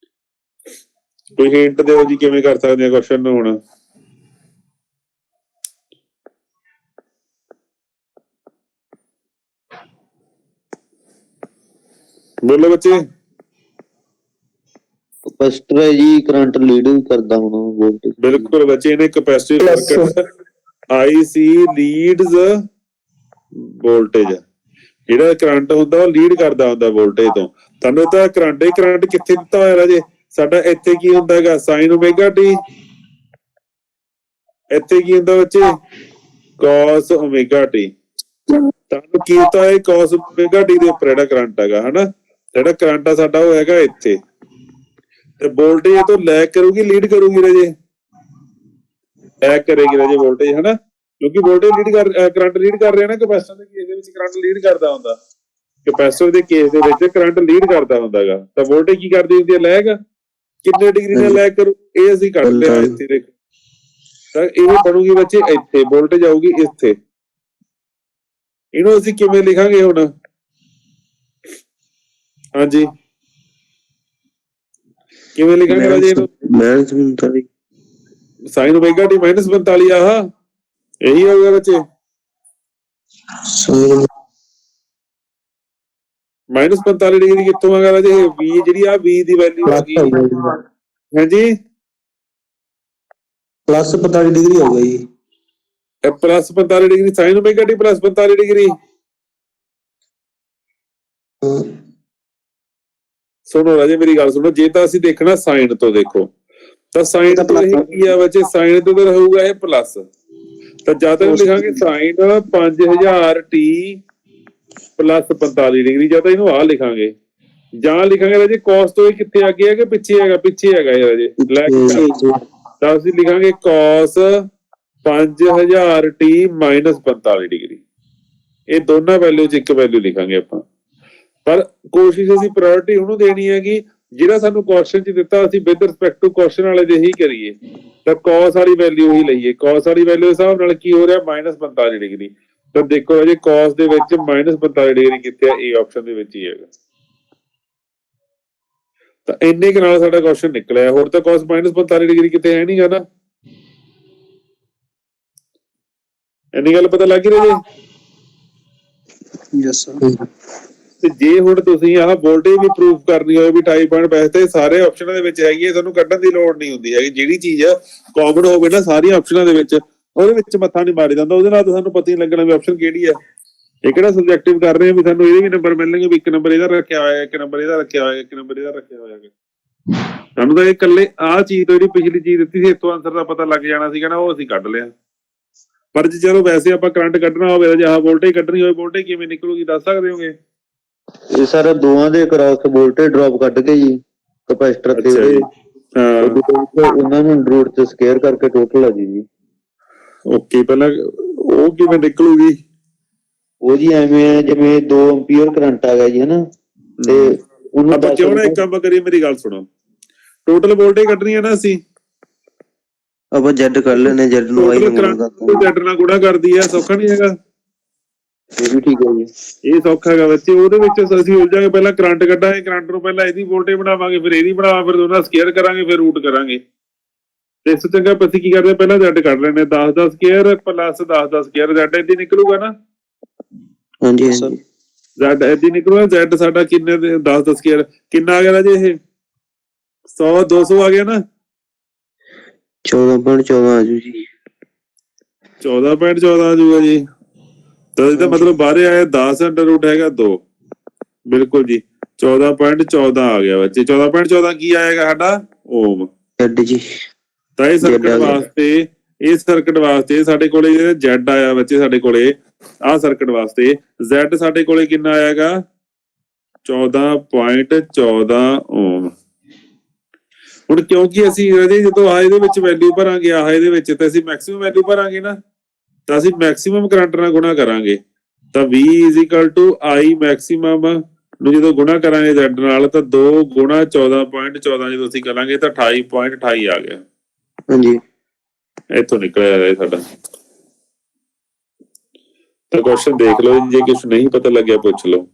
ਕੋਈ ਹਿੰਟ ਦਿਓ ਜੀ, ਕਿਵੇਂ ਕਰ ਸਕਦੇ ਆ ਕੁਐਸਚਨ ਨੂੰ? ਹੁਣ ਬੋਲੋ ਬੱਚੇ। ਕਪੈਸਿਟਰ ਹੈ ਜੀ, ਕਰੰਟ ਲੀਡ ਕਰਦਾ ਹੁਣ ਵੋਲਟੇਜ। ਬਿਲਕੁਲ ਬੱਚੇ, ਇਹਨੇ ਕੈਪੈਸਿਟਿਵ ਸਰਕਟ IC ਲੀਡਸ ਵੋਲਟੇਜ। ਜਿਹੜਾ ਕਰੰਟ ਹੁੰਦਾ ਉਹ ਲੀਡ ਕਰਦਾ ਹੁੰਦਾ ਵੋਲਟੇਜ ਤੋਂ। ਤੁਹਾਨੂੰ ਤਾਂ ਕਰੰਟ ਕਿੱਥੇ ਦਿੱਤਾ ਹੋਇਆ ਰਾਜੇ ਸਾਡਾ? ਇੱਥੇ ਕੀ ਹੁੰਦਾ ਹੈਗਾ? sin ωt। ਇੱਥੇ ਕੀ ਹੁੰਦਾ ਬੱਚੇ? cos ωt। ਤੁਹਾਨੂੰ ਕੀ ਦਿੱਤਾ ਹੈ? cos ωt ਦੇ ਉੱਪਰ ਜਿਹੜਾ ਕਰੰਟ ਹੈਗਾ ਹਨਾ, ਜਿਹੜਾ ਕਰੰਟ ਆ ਸਾਡਾ ਉਹ ਹੈਗਾ ਇੱਥੇ, ਤੇ ਵੋਲਟੇਜ ਤੋਂ ਲੈ ਕਰੂਗੀ, ਲੀਡ ਕਰੂਗੀ ਰਾਜੇ, ਲੈ ਕਰੇਗੀ ਰਾਜੇ ਵੋਲਟੇਜ ਹਨਾ, ਕਿਉਂਕਿ ਵੋਲਟੇਜ ਕਰੰਟ ਲੀਡ ਕਰ ਰਿਹਾ ਨਾ। ਕੈਪੈਸਿਟਰ ਦੇ ਕੇਸ ਦੇ ਵਿੱਚ ਕਰੰਟ ਲੀਡ ਕਰਦਾ ਹੁੰਦਾ, ਕੈਪੈਸਿਟਰ ਦੇ ਕੇਸ ਦੇ ਵਿੱਚ ਕਰੰਟ ਲੀਡ ਕਰਦਾ ਹੁੰਦਾ ਹੈਗਾ, ਤਾਂ ਵੋਲਟੇਜ ਕੀ ਕਰਦੀ ਹੁੰਦੀ ਹੈ? ਲੈਗ। ਕਿੰਨੇ ਡਿਗਰੀ ਨਾਲ ਲੈਗ ਕਰੂ? ਇਹ ਅਸੀਂ ਕੱਢਦੇ ਹਾਂ ਇੱਥੇ। ਦੇਖ ਤਾਂ ਇਹ ਬਣੂਗੀ ਬੱਚੇ ਇੱਥੇ, ਵੋਲਟੇਜ ਆਊਗੀ ਇੱਥੇ, ਇਹਨੂੰ ਅਸੀਂ ਕਿਵੇਂ ਲਿਖਾਂਗੇ ਹੁਣ? ਹਾਂਜੀ ਕਿਵੇਂ ਲਿਖਾਂਗੇ ਰਾਜੇ ਇਹਨੂੰ? ਸਾਈਨ ਓਮੇਗਾ ਟੀ ਮਾਈਨਸ 45 ਆਹ ਇਹੀ ਹੋਊਗਾ ਬੱਚੇ, ਮਾਈਨਸ 45 ਡਿਗਰੀ ਕਿੱਥੋਂ ਆਗਾ ਰਾਜੇ? ਵੀ ਜਿਹੜੀ ਆ ਵੀ ਦੀ ਵੈਲਿਊ ਆ ਗਈ। ਹਾਂਜੀ ਪਲੱਸ 45 ਡਿਗਰੀ ਹੋ ਗਈ ਜੀ। Plus 45 degree sign omega T plus 45 degree. ਸੁਣੋ ਰਾਜੇ ਮੇਰੀ ਗੱਲ ਸੁਣੋ, ਜੇ ਤਾਂ ਅਸੀਂ ਦੇਖਣਾ ਸਾਈਨ ਤੋਂ ਦੇਖੋ ਤਾਂ ਸਾਈਨ ਤੋਂ ਇਹ ਕੀ ਆ ਬੱਚੇ? ਸਾਈਨ ਤੋਂ ਤਾਂ ਰਹੂਗਾ ਇਹ ਪਲੱਸ, ਤਾਂ ਜਦ ਤੱਕ ਲਿਖਾਂਗੇ ਸਾਈਨ 5000 ਟੀ ਪਲੱਸ 45 ਡਿਗਰੀ, ਜਾਂ ਤਾਂ ਇਹਨੂੰ ਆਹ ਲਿਖਾਂਗੇ, ਜਾਂ ਲਿਖਾਂਗੇ ਰਾਜੇ ਕੋਸ ਤੋਂ ਇਹ ਕਿੱਥੇ ਅੱਗੇ ਹੈ ਕਿ ਪਿੱਛੇ ਹੈਗਾ? ਪਿੱਛੇ ਹੈਗਾ ਇਹ ਰਾਜੇ। ਤਾਂ ਅਸੀਂ ਲਿਖਾਂਗੇ ਕੋਸ 5000 ਟੀ ਮਾਈਨਸ 45 ਡਿਗਰੀ। ਇਹ ਦੋਨਾਂ ਵੈਲਿਊ 'ਚ ਇੱਕ ਵੈਲਿਊ ਲਿਖਾਂਗੇ ਆਪਾਂ, ਪਰ ਕੋਸ਼ਿਸ਼ ਅਸੀਂ ਪ੍ਰਾਇੋਰਟੀ ਉਹਨੂੰ ਦੇਣੀ ਹੈਗੀ ਜਿਹੜਾ ਸਾਨੂੰ ਕੁਐਸਚਨ 'ਚ ਦਿੱਤਾ, ਅਸੀਂ ਵਿਦ ਰਿਸਪੈਕਟ ਟੂ ਕੁਐਸਚਨ ਵਾਲੇ ਦੇ ਹੀ ਕਰੀਏ, ਤਾਂ ਕੋਸ ਵਾਲੀ ਵੈਲਿਊ ਹੀ ਲਈਏ। ਕੋਸ ਵਾਲੀ ਵੈਲਿਊ ਦੇ ਹਿਸਾਬ ਨਾਲ ਕੀ ਹੋ ਰਿਹਾ? Minus 45 degree. ਤਾਂ ਦੇਖੋ ਰਾਜੇ ਕੋਸ ਦੇ ਵਿੱਚ ਮਾਈਨਸ 45 ਡਿਗਰੀ ਕਿੱਥੇ ਆ? ਇਹ ਆਪਸ਼ਨ ਦੇ ਵਿੱਚ ਹੀ ਹੈਗਾ। ਤਾਂ ਇੰਨੇ ਕੁ ਨਾਲ ਸਾਡਾ ਕੁਐਸਚਨ ਨਿਕਲਿਆ, ਹੋਰ ਤਾਂ ਕੋਸ ਮਾਈਨਸ 45 ਡਿਗਰੀ ਕਿਤੇ ਹੈ ਨਹੀਂਗਾ ਨਾ। ਇੰਨੀ ਗੱਲ ਪਤਾ ਲੱਗ ਰਹੀ ਜੀ? Yes sir. ਤੇ ਜੇ ਹੁਣ ਤੁਸੀਂ ਆਹ ਵੋਲਟੇਜ ਵੀ ਪ੍ਰੂਫ ਕਰਨੀ ਹੋਵੇ ਵੀ 2.5 ਤੇ ਸਾਰੇ ਆਪਸ਼ਨਾਂ ਦੇ ਵਿੱਚ ਹੈਗੀ ਹੈ, ਤੁਹਾਨੂੰ ਕੱਢਣ ਦੀ ਲੋੜ ਨਹੀਂ ਹੁੰਦੀ ਹੈਗੀ। ਜਿਹੜੀ ਚੀਜ਼ ਕਾਮਨ ਹੋਵੇ ਨਾ ਸਾਰੀਆਂ ਆਪਸ਼ਨਾਂ ਦੇ ਵਿੱਚ, ਉਹਦੇ ਵਿੱਚ ਮੱਥਾ ਨਹੀਂ ਮਾਰੀ ਜਾਂਦਾ, ਉਹਦੇ ਨਾਲ ਤਾਂ ਸਾਨੂੰ ਪਤਾ ਹੀ ਲੱਗਣਾ ਵੀ ਆਪਸ਼ਨ ਕਿਹੜੀ ਆ। ਇਹ ਕਿਹੜਾ ਸਬਜੈਕਟਿਵ ਕਰ ਰਹੇ ਆ ਵੀ ਸਾਨੂੰ ਇਹਦੇ ਵੀ ਨੰਬਰ ਮਿਲਣਗੇ ਵੀ ਇੱਕ ਨੰਬਰ ਇਹਦਾ ਰੱਖਿਆ ਹੋਇਆ, ਇੱਕ ਨੰਬਰ ਇਹਦਾ ਰੱਖਿਆ ਹੋਇਆ, ਇੱਕ ਨੰਬਰ ਇਹਦਾ ਰੱਖਿਆ ਹੋਇਆ। ਸਾਨੂੰ ਤਾਂ ਇਹ ਇਕੱਲੇ ਆਹ ਚੀਜ਼ ਤੋਂ ਜਿਹੜੀ ਪਿਛਲੀ ਚੀਜ਼ ਦਿੱਤੀ ਸੀ ਇੱਥੋਂ ਆਨਸਰ ਦਾ ਪਤਾ ਲੱਗ ਜਾਣਾ ਸੀਗਾ ਨਾ, ਉਹ ਅਸੀਂ ਕੱਢ ਲਿਆ। ਪਰ ਜੇ ਚਲੋ ਵੈਸੇ ਆਪਾਂ ਕਰੰਟ ਕੱਢਣਾ ਹੋਵੇ ਜਾਂ ਵੋਲਟੇਜ ਕੱਢਣੀ ਹੋਵੇ, ਵੋਲਟੇਜ ਕਿਵੇਂ ਨਿਕਲੂਗੀ ਦੱਸ ਸਕਦੇ ਹੋਗੇ? ਇਹ ਸਰ ਦੋਵਾਂ ਦੇ ਕ੍ਰਾਸ ਵੋਲਟੇਜ ਡ੍ਰੌਪ ਕੱਢ ਕੇ ਜੀ ਕਪੈਸਿਟਰ ਤੇ ਉਹਨਾਂ ਨੂੰ ਰੂਟ ਚ ਸਕੁਅਰ ਕਰਕੇ ਟੋਟਲ ਆ ਜੀ। ਓਕੇ, ਪਹਿਲਾਂ ਉਹ ਕਿਵੇਂ ਨਿਕਲੂਗੀ? ਉਹ ਜੀ ਐਵੇਂ ਹੈ ਜਿਵੇਂ 2 ਐਂਪੀਅਰ ਕਰੰਟ ਆ ਗਿਆ ਜੀ ਹਨਾ, ਤੇ ਉਹਨੂੰ ਆਪਾਂ ਕਿਉਂ ਨਾ ਇੱਕ ਕੰਮ ਕਰੀਏ, ਮੇਰੀ ਗੱਲ ਸੁਣੋ, ਟੋਟਲ ਵੋਲਟੇਜ ਕੱਢਣੀ ਹੈ ਨਾ ਅਸੀਂ, ਆਪਾਂ Z ਕਰ ਲੈਣੇ, Z ਨੂੰ ਆਈ Z ਨਾਲ ਗੁਣਾ ਕਰਦੀ ਹੈ, ਸੌਖਾ ਨਹੀਂ ਹੈਗਾ? ਇਹ ਵੀ ਠੀਕ ਹੈ ਜੀ, ਇਹ ਸੌਖਾ ਹੈਗਾ ਬੱਚੇ। ਉਹਦੇ ਵਿੱਚ ਅਸੀਂ ਉਲਝਾਂਗੇ, ਪਹਿਲਾਂ ਕਰੰਟ ਕੱਢਾਂਗੇ, ਕਰੰਟ ਨੂੰ ਪਹਿਲਾਂ ਇਹਦੀ ਵੋਲਟੇਜ ਬਣਾਵਾਂਗੇ, ਫਿਰ ਇਹਦੀ ਬਣਾਵਾਂ, ਫਿਰ ਦੋਨਾਂ ਸਕੁਅਰ ਕਰਾਂਗੇ, ਫਿਰ ਰੂਟ ਕਰਾਂਗੇ। ਤੇ ਇਸ ਤੋਂ ਚੰਗਾ ਅਸੀਂ ਕੀ ਕਰਦੇ, ਪਹਿਲਾਂ Z ਕੱਢ ਲੈਂਦੇ, 10 ਦਾ ਸਕੁਅਰ ਪਲੱਸ 10 ਦਾ ਸਕੁਅਰ, Z ਏਦਾਂ ਨਿਕਲੂਗਾ ਨਾ। ਹਾਂਜੀ Z ਏਦਾਂ ਨਿਕਲੂਗਾ। Z ਸਾਡਾ ਕਿੰਨੇ ਦੇ 10 ਦਾ ਸਕੁਅਰ ਕਿੰਨਾ ਆ ਗਿਆ ਰਾਜੇ? ਇਹ 100 200 ਆ ਗਿਆ ਨਾ, 14.14 ਆਜੂ ਜੀ, 14.14 ਆ ਜੂਗਾ ਜੀ। ਤਾਂ ਇਹਦਾ ਮਤਲਬ ਬਾਹਰ ਆਇਆ 10 ਅੰਡਰ ਰੂਟ ਹੈਗਾ 2, ਬਿਲਕੁਲ ਜੀ 14.14 ਆ ਗਿਆ ਬੱਚੇ। 14.14 ਕੀ ਆਏਗਾ ਸਾਡਾ? ਓਮ ਜੀ। ਤਾਂ ਇਹ ਸਰਕਟ ਵਾਸਤੇ ਸਾਡੇ ਕੋਲੇ ਜਿਹੜਾ Z ਆਇਆ ਬੱਚੇ, ਸਾਡੇ ਕੋਲੇ ਆਹ ਸਰਕਟ ਵਾਸਤੇ Z ਸਾਡੇ ਕੋਲੇ ਕਿੰਨਾ ਆਏਗਾ? 14.14 ਓਮ। ਹੁਣ ਕਿਉਂਕਿ ਅਸੀਂ ਜਦੋਂ ਆਹ ਇਹਦੇ ਵਿੱਚ ਵੈਲਿਊ ਭਰਾਂਗੇ, ਆਹ ਇਹਦੇ ਵਿੱਚ, ਤਾਂ ਅਸੀਂ ਮੈਕਸਿਮਮ ਵੈਲਿਊ ਭਰਾਂਗੇ ਨਾ, ਤਾਂ ਅਸੀਂ ਮੈਕਸਿਮਮ ਕਰੰਟ ਨਾਲ ਗੁਣਾ ਕਰਾਂਗੇ। ਤਾਂ V I ਮੈਕਸਿਮਮ ਨੂੰ ਜਦੋਂ ਗੁਣਾ ਕਰਾਂਗੇ Z ਨਾਲ, ਤਾਂ 2 ਗੁਣਾ 14.14 ਜਦੋਂ ਅਸੀਂ ਕਰਾਂਗੇ ਤਾਂ 28.28 ਆ ਗਿਆ। ਹਾਂਜੀ, ਇੱਥੋਂ ਨਿਕਲਿਆ ਸਾਡਾ। ਤਾਂ ਕੁਐਸਚਨ ਦੇਖ ਲਓ, ਜੇ ਕੁਛ ਨਹੀਂ ਪਤਾ ਲੱਗਿਆ ਪੁੱਛ ਲਓ।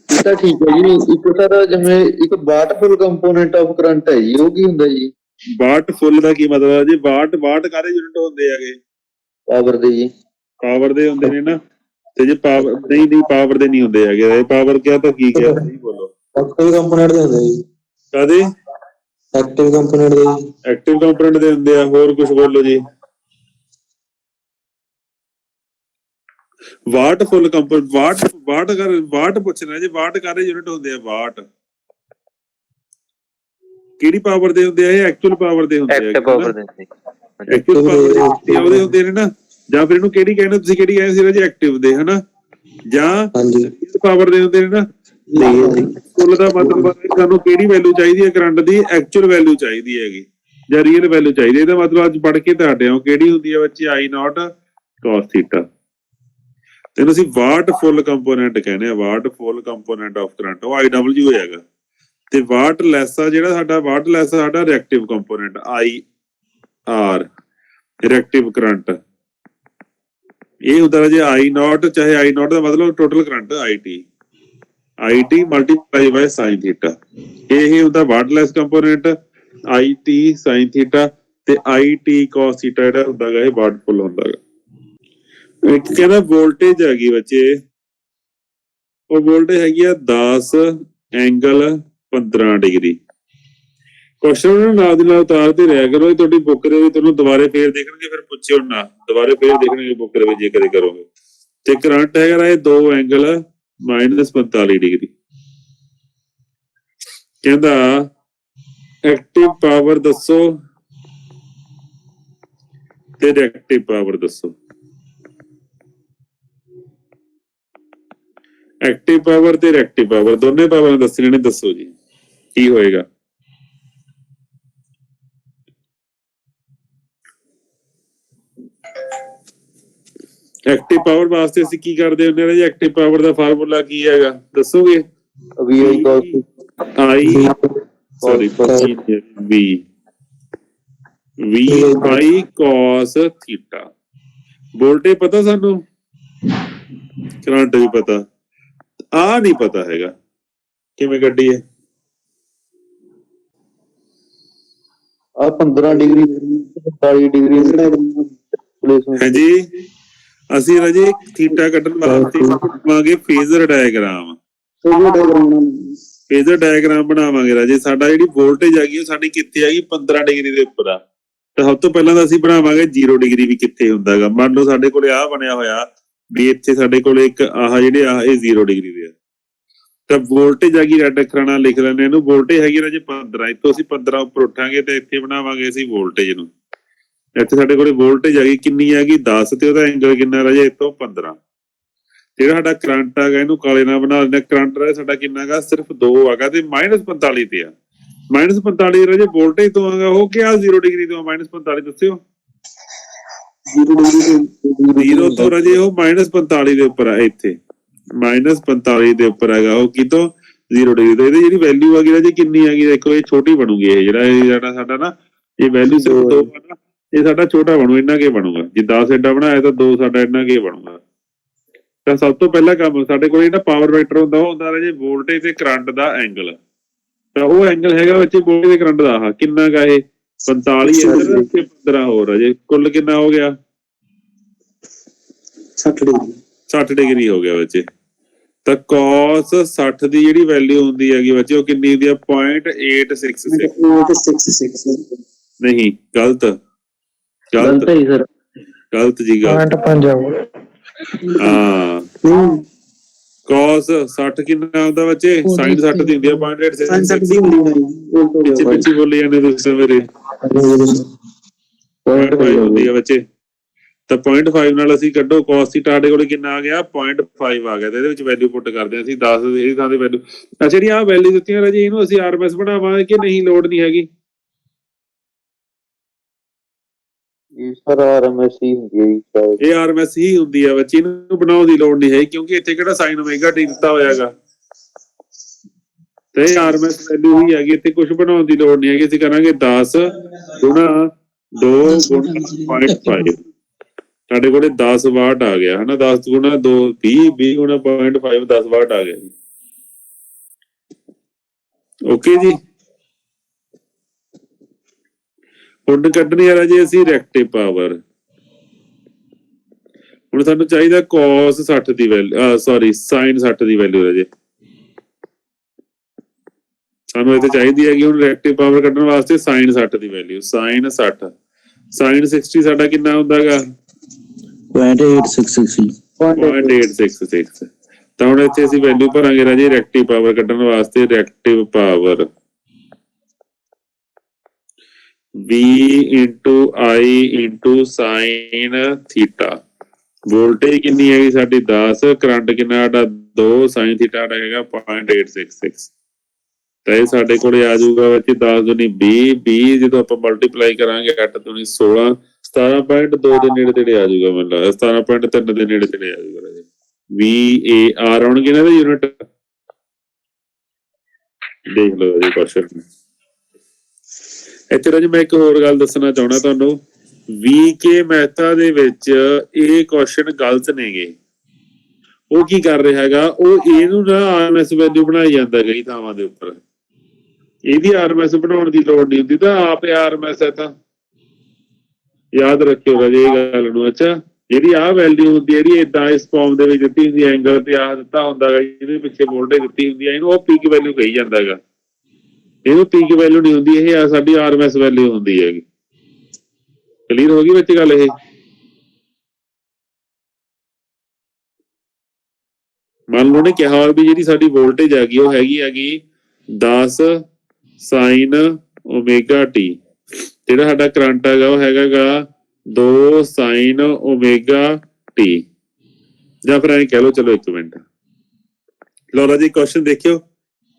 ਇਹ ਤਾਂ ਠੀਕ ਹੈ ਜੀ। ਇੱਕ ਸਰ ਜਿਵੇਂ ਇੱਕ ਵਾਟ ਫੁੱਲ ਕੰਪੋਨੈਂਟ ਆਫ ਕਰੰਟ ਹੈ ਜੀ, ਉਹ ਕੀ ਹੁੰਦਾ ਜੀ? ਵਾਟ ਫੁੱਲ ਦਾ ਕੀ ਮਤਲਬ ਹੈ ਜੀ? ਵਾਟ ਕਾਹਦੇ ਯੂਨਿਟ ਹੁੰਦੇ ਹੈਗੇ? ਪਾਵਰ ਦੇ ਜੀ। ਪਾਵਰ ਦੇ ਹੁੰਦੇ ਨੇ ਨਾ, ਤੇ ਜੇ ਪਾਵਰ ਨਹੀਂ ਪਾਵਰ ਦੇ ਨਹੀਂ ਹੁੰਦੇ ਹੈਗੇ। ਪਾਵਰ ਕਿਹਾ ਤਾਂ ਕੀ ਕਿਹਾ? ਨਹੀਂ ਬੋਲੋ। ਐਕਟਿਵ ਕੰਪੋਨੈਂਟ ਦੇ ਹੁੰਦੇ ਜੀ। ਕਾਹਦੇ? ਐਕਟਿਵ ਕੰਪੋਨੈਂਟ ਦੇ ਜੀ। ਐਕਟਿਵ ਕੰਪੋਨੈਂਟ ਦੇ ਹੁੰਦੇ ਆ। ਹੋਰ ਕੁਝ ਬੋਲੋ ਜੀ। ਵਾਟ ਫੁੱਲ ਕੰਪੋਨੈਂਟ, ਵਾਟ ਪੁੱਛਣਾ ਜੀ। ਵਾਟ ਕਾਹਦੇ ਯੂਨਿਟ ਹੁੰਦੇ ਆ? ਵਾਟ ਕਿਹੜੀ ਪਾਵਰ ਦੇ ਹੁੰਦੇ ਆ? ਇਹ ਐਕਚੁਅਲ ਪਾਵਰ ਦੇ ਹੁੰਦੇ ਆ। ਐਕਚੁਅਲ ਪਾਵਰ ਉਹਦੇ ਹੁੰਦੇ ਨੇ ਨਾ। ਜਾਂ ਫਿਰ ਇਹਨੂੰ ਕਿਹੜੀ ਕਹਿੰਦੇ, ਤੁਸੀਂ ਕਿਹੜੀ ਕਹਿੰਦੇ ਸੀ ਰਾਜੇ? ਐਕਟਿਵ ਦੇ, ਹਨਾ? ਜਾਂ ਪਾਵਰ ਦੇ ਹੁੰਦੇ ਨੇ ਨਾ। ਫੁੱਲ ਦਾ ਮਤਲਬ ਸਾਨੂੰ ਕਿਹੜੀ ਵੈਲਿਊ ਚਾਹੀਦੀ ਹੈ ਕਰੰਟ ਦੀ? ਐਕਚੁਅਲ ਵੈਲਿਊ ਚਾਹੀਦੀ ਹੈਗੀ ਜਾਂ ਰੀਅਲ ਵੈਲਿਊ ਚਾਹੀਦੀ ਹੈ। ਇਹਦਾ ਮਤਲਬ ਅੱਜ ਪੜ੍ਹ ਕੇ ਤਾਂ ਹਟਿਆ, ਕਿਹੜੀ ਹੁੰਦੀ ਹੈ ਬੱਚੇ? I0 cos θ। ਇਹਨੂੰ ਅਸੀਂ ਵਾਟ ਫੁੱਲ ਕੰਪੋਨੈਂਟ ਕਹਿੰਦੇ ਆ। ਵਾਟ ਫੁੱਲ ਕੰਪੋਨੈਂਟ ਆਫ ਕਰੰਟ, ਉਹ IW ਹੈਗਾ। ਤੇ ਵਾਟ ਲੈਸ ਆ ਜਿਹੜਾ ਸਾਡਾ, ਵਾਟ ਲੈਸ ਸਾਡਾ reactive component IR, reactive current. ਇਹ ਹੁੰਦਾ ਰਾਜੇ I ਨੋਟ, ਚਾਹੇ I ਨੋਟ ਦਾ ਮਤਲਬ total current IT multiply by sine theta. ਇਹ ਹੁੰਦਾ wattless component IT sine theta, ਤੇ IT cos ਥੀਟਾ ਜਿਹੜਾ ਹੁੰਦਾ ਗਾ ਇਹ ਵਾਟਫੁੱਲ ਹੁੰਦਾ ਗਾ। ਇੱਕ ਕਹਿੰਦਾ ਵੋਲਟੇਜ ਹੈਗੀ ਬੱਚੇ, ਉਹ ਵੋਲਟੇਜ ਹੈਗੀ ਆ 10 ਐਂਗਲ 15 ਡਿਗਰੀ। ਕੁਐਸਚਨ ਨੂੰ ਨਾਲ ਦੀ ਨਾਲ ਉਤਾਰਦੇ ਰਿਹਾ ਕਰੋ, ਤੁਹਾਡੀ ਬੁੱਕ ਦੇ ਵਿੱਚ ਤੁਹਾਨੂੰ ਦੁਬਾਰੇ ਫੇਰ ਦੇਖਣਗੇ, ਫਿਰ ਪੁੱਛਿਓ ਨਾ, ਦੁਬਾਰੇ ਫੇਰ ਦੇਖਣਗੇ ਬੁੱਕ ਦੇ ਵਿੱਚ ਜੇ ਕਦੇ ਕਰੋਗੇ। ਤੇ ਕਰੰਟ ਹੈਗਾ ਇਹ 2 ਐਂਗਲ -45 ਡਿਗਰੀ। ਕਹਿੰਦਾ ਐਕਟਿਵ ਪਾਵਰ ਦੱਸੋ ਤੇ ਰਿਐਕਟਿਵ ਪਾਵਰ ਦੱਸੋ। ਐਕਟਿਵ ਪਾਵਰ ਤੇ ਰਿਐਕਟਿਵ ਪਾਵਰ ਦੋਨੇ ਪਾਵਰਾਂ ਦੱਸਣੀਆਂ ਨੇ, ਦੱਸੋ ਜੀ ਕੀ ਹੋਏਗਾ। ਐਕਟਿਵ ਪਾਵਰ ਵਾਸਤੇ ਅਸੀਂ ਕੀ ਕਰਦੇ ਹੁੰਦੇ ਹਾਂ ਜੀ? ਐਕਟਿਵ ਪਾਵਰ ਦਾ ਫਾਰਮੂਲਾ ਕੀ ਹੈਗਾ ਦੱਸੋਗੇ? VI cos VI cos theta. Voltage ਪਤਾ ਸਾਨੂੰ, ਕਰੰਟ ਵੀ ਪਤਾ, ਆ ਨਹੀਂ ਪਤਾ ਹੈਗਾ, ਕਿਵੇਂ ਕੱਢੀਏ? ਆ 15 ਡਿਗਰੀ 45 ਡਿਗਰੀ ਹਾਂਜੀ, ਅਸੀਂ ਰਾਜੇ ਥੀਟਾ ਕੱਢਣ ਵਾਸਤੇ ਬਣਾਵਾਂਗੇ ਫੇਜ਼ਰ ਡਾਇਗਰਾਮ। ਫੇਜ਼ਰ ਡਾਇਗਰਾਮ ਬਣਾਵਾਂਗੇ ਰਾਜੇ। ਸਾਡਾ ਜਿਹੜੀ ਵੋਲਟੇਜ ਹੈਗੀ ਉਹ ਸਾਡੀ ਕਿੱਥੇ ਹੈਗੀ? 15 ਡਿਗਰੀ ਦੇ ਉੱਪਰ ਆ। ਤੇ ਸਭ ਤੋਂ ਪਹਿਲਾਂ ਤਾਂ ਅਸੀਂ ਬਣਾਵਾਂਗੇ 0 ਡਿਗਰੀ ਵੀ ਕਿੱਥੇ ਹੁੰਦਾ ਹੈਗਾ। ਮੰਨ ਲਓ ਸਾਡੇ ਕੋਲੇ ਆਹ ਬਣਿਆ ਹੋਇਆ ਵੀ ਇੱਥੇ ਸਾਡੇ ਕੋਲੇ ਇੱਕ ਆਹ ਜਿਹੜੇ ਆਹ ਇਹ 0 ਡਿਗਰੀ ਦੇ ਆ, ਤਾਂ ਵੋਲਟੇਜ ਹੈਗੀ ਰੈੱਡ ਅੱਖਰਾਂ ਨਾਲ ਲਿਖ ਲੈਂਦੇ ਇਹਨੂੰ। ਵੋਲਟੇਜ ਹੈਗੀ ਰਾਜੇ 15। ਇੱਥੋਂ ਅਸੀਂ 15 ਉੱਪਰ ਉੱਠਾਂਗੇ ਤੇ ਇੱਥੇ ਬਣਾਵਾਂਗੇ ਅਸੀਂ ਵੋਲਟੇਜ ਨੂੰ। ਇੱਥੇ ਸਾਡੇ ਕੋਲੇ ਵੋਲਟੇਜ ਹੈਗੀ ਕਿੰਨੀ ਹੈਗੀ? 10 ਤੇ ਉਹਦਾ ਐਂਗਲ ਕਿੰਨਾ ਰਾਜੇ? ਇੱਥੋਂ 15। ਜਿਹੜਾ ਸਾਡਾ ਕਰੰਟ ਹੈਗਾ ਇਹਨੂੰ ਕਾਲੇ ਨਾਲ ਬਣਾ ਲੈਂਦੇ। ਕਰੰਟ ਰਾਜੇ ਸਾਡਾ ਕਿੰਨਾ ਹੈਗਾ? ਸਿਰਫ 2 ਹੈਗਾ ਤੇ -45 ਤੇ ਆ। -45 ਰਾਜੇ ਵੋਲਟੇਜ ਤੋਂ ਆਗਾ, ਉਹ ਕਿਹਾ 0 ਡਿਗਰੀ ਤੋਂ -45 ਦੱਸਿਓ। 0 ਤੋਂ ਰਾਜੇ ਉਹ -45 ਦੇ ਉੱਪਰ ਆ। ਇੱਥੇ -45 ਦੇ ਉੱਪਰ ਹੈਗਾ ਉਹ, ਕਿਤੋਂ 0 ਡਿਗਰੀ ਤੋਂ। ਇਹਦੀ ਜਿਹੜੀ ਵੈਲਿਊ ਹੈਗੀ ਰਾਜੇ ਕਿੰਨੀ ਹੈਗੀ? ਦੇਖੋ ਇਹ ਛੋਟੀ ਬਣੂਗੀ। ਇਹ ਜਿਹੜਾ ਸਾਡਾ ਨਾ ਇਹ ਵੈਲਿਊ ਸਿਰਫ 2 ਆ ਨਾ, ਇਹ ਸਾਡਾ ਛੋਟਾ ਬਣੂ। ਇੰਨਾ ਕੀ ਬਣੂਗਾ? ਜੇ 10 ਐਡਾ ਬਣਾਇਆ ਤਾਂ 2 ਸਾਡਾ ਇੰਨਾ ਕੀ ਬਣੂਗਾ। ਤਾਂ ਸਭ ਤੋਂ ਪਹਿਲਾ ਕੰਮ ਸਾਡੇ ਕੋਲ ਜਿਹੜਾ ਪਾਵਰ ਵੈਕਟਰ ਹੁੰਦਾ ਉਹ ਹੁੰਦਾ ਰਾਜੇ ਵੋਲਟੇਜ ਤੇ ਕਰੰਟ ਦਾ ਐਂਗਲ। ਤਾਂ ਉਹ ਐਂਗਲ ਹੈਗਾ ਬੱਚੇ ਵੋਲਟੇਜ ਤੇ ਕਰੰਟ ਦਾ। ਆਹ ਕਿੰਨਾ ਗਾ? ਇਹ 45 ਇੱਧਰ ਤੇ 15 ਹੋਰ ਰਾਜੇ, ਕੁੱਲ ਕਿੰਨਾ ਹੋ ਗਿਆ? 60 ਡਿਗਰੀ ਹੋ ਗਿਆ ਬੱਚੇ। ਤਾਂ cos 60 ਦੀ ਜਿਹੜੀ ਵੈਲਿਊ ਹੁੰਦੀ ਹੈਗੀ ਬੱਚੇ ਉਹ ਕਿੰਨੀ ਹੁੰਦੀ ਆ? 0.866। ਨਹੀਂ, ਗਲਤ ਗਲਤ ਹੈ ਜੀ ਸਰ, ਗਲਤ ਜੀ, ਗਲਤ। 0.5 ਹਾਂ, cos 60 ਕਿੰਨਾ ਹੁੰਦਾ ਬੱਚੇ? sin 60 ਦੀ ਹੁੰਦੀ ਆ 0.866। ਪਿੱਛੇ ਬੋਲੀ ਜਾਂਦੇ ਤੁਸੀਂ ਮੇਰੇ। 0.5 ਹੁੰਦੀ ਆ ਬੱਚੇ। ਤਾਂ 0.5 ਨਾਲ ਅਸੀਂ ਕੱਢੋ cos ਥੀਟਾ, ਸਾਡੇ ਕੋਲ ਕਿੰਨਾ ਆ ਗਿਆ? 0.5 ਆ ਗਿਆ। ਤੇ ਇਹਦੇ ਵਿੱਚ ਵੈਲਿਊ ਪੁੱਟ ਕਰਦੇ ਹਾਂ ਅਸੀਂ 10 ਇਹਦੀ ਥਾਂ ਤੇ ਵੈਲਿਊ। ਅੱਛਾ, ਜਿਹੜੀ ਆਹ ਵੈਲਿਊ ਦਿੱਤੀਆਂ ਰਾਜੇ ਇਹਨੂੰ ਅਸੀਂ RMS ਬਣਾਵਾਂਗੇ ਕਿ ਨਹੀਂ? ਲੋੜ ਨਹੀਂ ਹੈਗੀ। ਸਰ RMS ਹੀ ਹੁੰਦੀ ਹੈ ਜੀ ਸ਼ਾਇਦ। ਇਹ RMS ਹੀ ਹੁੰਦੀ ਆ ਬੱਚੇ, ਇਹਨੂੰ ਬਣਾਉਣ ਦੀ ਲੋੜ ਨਹੀਂ ਹੈ ਕਿਉਂਕਿ ਇੱਥੇ ਕਿਹੜਾ sin ω t ਦਿੱਤਾ ਹੋਇਆਗਾ। ਤੇ ਇਹ RMS ਵੈਲਿਊ ਹੀ ਹੈਗੀ, ਇੱਥੇ ਕੁਝ ਬਣਾਉਣ ਦੀ ਲੋੜ ਨਹੀਂ ਹੈਗੀ। ਅਸੀਂ ਕਰਾਂਗੇ 10 ਗੁਣਾ 2 ਗੁਣਾ 0.5। ਸਾਡੇ ਕੋਲੇ 10 ਵਾਟ ਆ ਗਿਆ ਹਨਾ। 10 ਗੁਣਾ 2 20 ਗੁਣਾ 0.5 10 ਵਾਟ ਆ ਗਿਆ ਜੀ। ਓਕੇ ਜੀ। ਹੁਣ ਕੱਢਣੀ ਆ ਰਾਜੇ ਅਸੀਂ ਰਿਐਕਟਿਵ ਪਾਵਰ। ਹੁਣ ਸਾਨੂੰ ਚਾਹੀਦਾ cos 60 ਦੀ ਵੈਲਿਊ, ਸੌਰੀ sin 60 ਦੀ ਵੈਲਿਊ ਰਾਜੇ ਸਾਨੂੰ ਇੱਥੇ ਚਾਹੀਦੀ ਹੈਗੀ। ਹੁਣ ਰਿਐਕਟਿਵ ਪਾਵਰ ਕੱਢਣ ਵਾਸਤੇ sin 60 ਦੀ ਵੈਲਿਊ। sin 60 sin 60 ਸਾਡਾ ਕਿੰਨਾ ਹੁੰਦਾ ਗਾ? 0.866। ਤਾਂ ਹੁਣ ਇੱਥੇ ਅਸੀਂ ਵੈਲਿਊ ਭਰਾਂਗੇ ਰਾਜੇ ਰਿਐਕਟਿਵ ਪਾਵਰ ਕੱਢਣ ਵਾਸਤੇ। Reactive power V into I into sin theta. Voltage ਕਿੰਨੀ ਹੈਗੀ ਸਾਡੀ? 10। ਕਰੰਟ ਕਿੰਨਾ ਸਾਡਾ? 2। sin ਥੀਟਾ ਸਾਡਾ ਹੈਗਾ 0.866। ਤਾਂ ਇਹ ਸਾਡੇ ਕੋਲੇ ਆ ਜਾਊਗਾ ਬੱਚੇ 10 ਦੂਣੀ 20। 20 ਜਦੋਂ ਆਪਾਂ ਮਲਟੀਪਲਾਈ ਕਰਾਂਗੇ 8 ਦੂਣੀ 16। 17.2 ਦੇ ਨੇੜੇ ਤੇੜੇ ਆ ਜਾਊਗਾ। ਮੈਨੂੰ ਲੱਗਦਾ 17.3 ਦੇ ਨੇੜੇ ਤੇੜੇ ਆ ਜਾਊਗਾ ਰਾਜੇ। VAR ਆਉਣਗੇ ਨਾ ਇਹਦੇ ਯੂਨਿਟ। ਦੇਖ ਲਓ ਜੀ ਕੁਐਸਚਨ। ਇੱਥੇ ਰਾਜੇ ਮੈਂ ਇੱਕ ਹੋਰ ਗੱਲ ਦੱਸਣਾ ਚਾਹੁੰਦਾ ਤੁਹਾਨੂੰ। VK ਮਹਿਤਾ ਦੇ ਵਿੱਚ ਇਹ ਕੁਐਸਚਨ ਗਲਤ ਨੇਗੇ। ਉਹ ਕੀ ਕਰ ਰਿਹਾ ਹੈਗਾ, ਉਹ ਇਹਨੂੰ ਨਾ RMS ਵੈਲਿਊ ਬਣਾਈ ਜਾਂਦਾ ਕਈ ਥਾਵਾਂ ਦੇ ਉੱਪਰ। ਇਹਦੀ RMS ਬਣਾਉਣ ਦੀ ਲੋੜ ਨਹੀਂ ਹੁੰਦੀ, ਤਾਂ ਆਪ RMS ਹੈ। ਤਾਂ ਯਾਦ ਰੱਖਿਓ ਰਾਜੇ ਇਹ ਗੱਲ ਨੂੰ। ਅੱਛਾ, ਜਿਹੜੀ ਆਹ ਵੈਲਿਊ ਹੁੰਦੀ ਹੈ ਜਿਹੜੀ ਏਦਾਂ ਇਸ ਫਾਰਮ ਦੇ ਵਿੱਚ ਦਿੱਤੀ ਹੁੰਦੀ, ਐਂਗਲ ਤੇ ਆਹ ਦਿੱਤਾ ਹੁੰਦਾ ਗਾ, ਇਹਦੇ ਪਿੱਛੇ ਵੋਲਟੇਜ ਦਿੱਤੀ ਹੁੰਦੀ ਹੈ, ਇਹਨੂੰ ਉਹ ਪੀਕ ਵੈਲਿਊ ਕਹੀ ਜਾਂਦਾ ਹੈਗਾ। ਇਹਨੂੰ ਪੀਕ ਵੈਲਿਊ ਨਹੀਂ ਹੁੰਦੀ, ਇਹ ਸਾਡੀ RMS ਵੈਲਿਊ ਹੁੰਦੀ ਹੈਗੀ। ਕਲੀਅਰ ਹੋ ਗਈ ਵਿੱਚ ਗੱਲ ਇਹ? ਮੰਨ ਲਓ ਨੇ ਕਿਹਾ ਵੀ ਜਿਹੜੀ ਸਾਡੀ ਵੋਲਟੇਜ ਹੈਗੀ ਉਹ ਹੈਗੀ 10 sin ωt। ਜਿਹੜਾ ਸਾਡਾ ਕਰੰਟ ਹੈਗਾ ਉਹ ਹੈਗਾ 2 sin ωt, ਜਾਂ ਫਿਰ ਐਂ ਕਹਿ ਲਓ। ਚਲੋ ਇੱਕ ਮਿੰਟ, ਲਓ ਰਾਜੀ ਕੁਐਸਚਨ ਦੇਖਿਓ,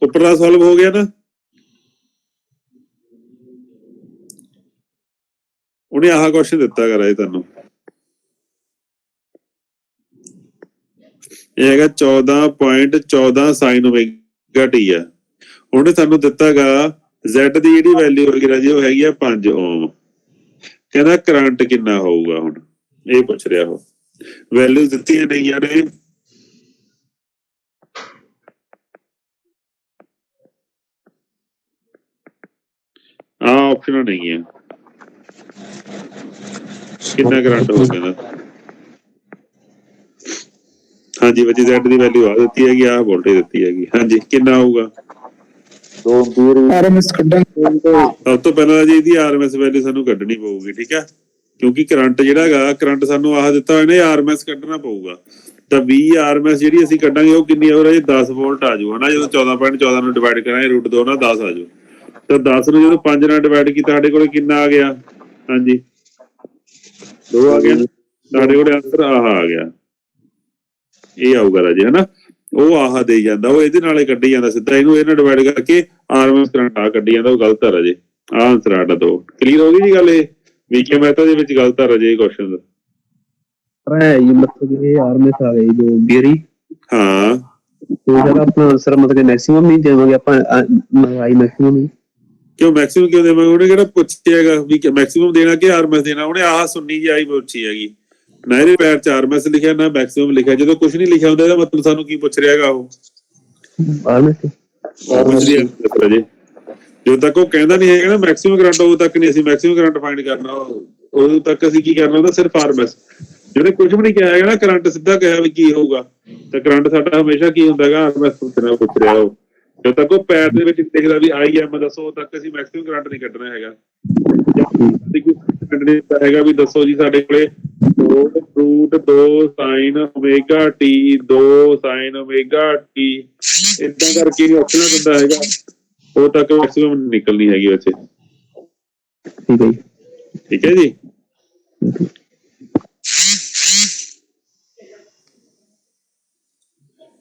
ਉੱਪਰਲਾ ਸੋਲਵ ਹੋ ਗਿਆ ਨਾ। ਉਹਨੇ ਆਹ ਕੁਐਸਚਨ ਦਿੱਤਾ ਗਾ ਰਾਜੇ ਤੁਹਾਨੂੰ, ਇਹ ਹੈਗਾ 14.14 sin ωt ਆ। ਉਹਨੇ ਸਾਨੂੰ ਦਿੱਤਾ ਗਾ Z ਦੀ ਜਿਹੜੀ ਵੈਲਿਊ ਹੈਗੀ ਰਾਜੇ ਉਹ ਹੈਗੀ ਆ 5 ਓਮ। ਕਹਿੰਦਾ ਕਰੰਟ ਕਿੰਨਾ ਹੋਊਗਾ, ਹੁਣ ਇਹ ਪੁੱਛ ਰਿਹਾ। ਉਹ ਵੈਲਿਊ ਦਿੱਤੀਆਂ ਨੇਗੀਆਂ ਨੇ, ਆਹ ਆਪਸ਼ਨਾਂ ਨੇਗੀਆਂ। ਕਿੰਨਾ ਕਰੰਟ ਹੋ ਗਿਆ? ਹਾਂਜੀ ਬੱਚੇ, Z ਦੀ ਵੈਲਿਊ ਆ ਦਿੱਤੀ ਹੈਗੀ, ਆਹ ਵੋਲਟੇਜ ਦਿੱਤੀ ਹੈਗੀ। ਹਾਂਜੀ ਕਿੰਨਾ ਹੋਊਗਾ? 2 ਐਂਪੀਅਰ RMS ਕੱਢਾਂਗੇ। ਸਭ ਤੋਂ ਪਹਿਲਾਂ ਜੀ ਇਹਦੀ RMS ਵੈਲਿਊ ਸਾਨੂੰ ਕੱਢਣੀ ਪਊਗੀ, ਠੀਕ ਹੈ, ਕਿਉਂਕਿ ਕਰੰਟ ਜਿਹੜਾ ਹੈਗਾ, ਕਰੰਟ ਸਾਨੂੰ ਆਹ ਦਿੱਤਾ ਹੋਇਆ ਨੇ, RMS ਕੱਢਣਾ ਪਊਗਾ। ਤਾਂ 20 RMS ਜਿਹੜੀ ਅਸੀਂ ਕੱਢਾਂਗੇ ਉਹ ਕਿੰਨੀ ਆ ਰਹੀ? 10 ਵੋਲਟ ਆ ਜਾਊ ਹਨਾ। ਜਦੋਂ 14.14 ਨੂੰ ਡਿਵਾਈਡ ਕਰਾਂਗੇ √2 ਨਾਲ 10 ਆ ਜਾਊ। ਤਾਂ 10 ਨੂੰ ਜਦੋਂ 5 ਨਾਲ ਡਿਵਾਈਡ ਕੀਤਾ ਸਾਡੇ ਕੋਲ ਕਿੰਨਾ ਆ ਗਿਆ? ਹਾਂਜੀ 2 ਆ ਗਿਆ। ਸਾਡੇ ਕੋਲ ਆਂਸਰ ਆਹ ਆ ਗਿਆ, ਇਹ ਆਊਗਾ ਰਾਜੇ ਹਨਾ। ਉਹ ਆਹ ਦੇ ਜਾਂਦਾ, ਉਹ ਇਹਦੇ ਨਾਲ ਹੀ ਕੱਢੀ ਜਾਂਦਾ ਸਿੱਧਾ, ਇਹਨੂੰ ਇਹਦੇ ਨਾਲ ਡਿਵਾਈਡ ਕਰਕੇ RMS ਕਰੰਟ ਆ ਕੱਢੀ ਜਾਂਦਾ, ਉਹ ਗਲਤ ਆ ਰਾਜੇ। ਆਹ ਆਂਸਰ ਆਡਾ 2। ਕਲੀਅਰ ਹੋ ਗਈ ਜੀ ਗੱਲ? ਇਹ VK ਮਹਿਤਾ ਦੇ ਵਿੱਚ ਗਲਤ ਆ ਰਾਜੇ ਇਹ ਕੁਐਸਚਨ ਦਾ। ਮਤਲਬ ਇਹ RMS ਆ ਗਈ 2 ਐਂਪੀਅਰ। ਹਾਂ ਉਹਦਾ ਆਪਣਾ ਆਨਸਰ ਮਤਲਬ ਮੈਕਸਿਮਮ ਨਹੀਂ ਦੇਵਾਂਗੇ ਆਪਾਂ, ਆਈ ਮੈਕਸਿਮਮ। ਕਿਉਂ ਮੈਕਸਿਮਮ ਕਿਉਂ ਦੇਵਾਂਗੇ? ਉਹਨੇ ਕਿਹੜਾ ਪੁੱਛਿਆ ਹੈਗਾ ਵੀ ਮੈਕਸਿਮਮ ਦੇਣਾ ਕਿ RMS ਦੇਣਾ? ਉਹਨੇ ਆਹ ਸੁਣਨੀ ਜੀ ਆਈ ਪੁੱਛੀ ਹੈਗੀ ਨਾ, ਇਹਦੇ ਪੈਰ 'ਚ RMS ਲਿਖਿਆ ਨਾ ਮੈਕਸਿਮਮ ਲਿਖਿਆ। ਜਦੋਂ ਕੁਝ ਨਹੀਂ ਲਿਖਿਆ ਹੁੰਦਾ ਇਹਦਾ ਮਤਲਬ ਸਾਨੂੰ ਕੀ ਪੁੱਛ ਰਿਹਾ ਹੈਗਾ? ਉਹ ਰਾਜੇ ਜਦੋਂ ਤੱਕ ਉਹ ਕਹਿੰਦਾ ਨਹੀਂ ਹੈਗਾ ਨਾ ਮੈਕਸਿਮਮ ਕਰੰਟ, ਉਦੋਂ ਤੱਕ ਨਹੀਂ ਅਸੀਂ ਮੈਕਸਿਮਮ ਕਰੰਟ ਫਾਈਂਡ ਕਰਨਾ। ਉਦੋਂ ਤੱਕ ਅਸੀਂ ਕੀ ਕਰਨਾ ਹੁੰਦਾ? ਸਿਰਫ RMS। ਜਿਹਨੇ ਕੁਝ ਵੀ ਨਹੀਂ ਕਿਹਾ ਹੈਗਾ ਨਾ, ਕਰੰਟ ਸਿੱਧਾ ਕਿਹਾ ਵੀ ਕੀ ਹੋਊਗਾ, ਤਾਂ ਕਰੰਟ ਸਾਡਾ ਹਮੇਸ਼ਾ ਕੀ ਹੁੰਦਾ ਹੈਗਾ? RMS ਪੁੱਛ ਰਿਹਾ ਉਹ। ਜਦੋਂ ਤੱਕ ਉਹ ਪੈਰ ਦੇ ਵਿੱਚ ਦੇਖਦਾ ਵੀ IM ਦੱਸੋ, ਉਦੋਂ ਤੱਕ ਅਸੀਂ ਮੈਕਸਿਮਮ ਕਰੰਟ ਨਹੀਂ ਕੱਢਣਾ ਹੈਗਾ। ਹੈਗਾ ਵੀ ਦੱਸੋ ਜੀ ਸਾਡੇ ਕੋਲੇ 2 sin ωt 2 sin ωt, ਏਦਾਂ ਕਰਕੇ ਆਪਸ਼ਨ ਦਿੰਦਾ ਹੈਗਾ, ਉਦੋਂ ਤੱਕ ਮੈਕਸਿਮਮ ਨਿਕਲਣੀ ਹੈਗੀ ਵੈਸੇ। ਠੀਕ ਹੈ ਜੀ।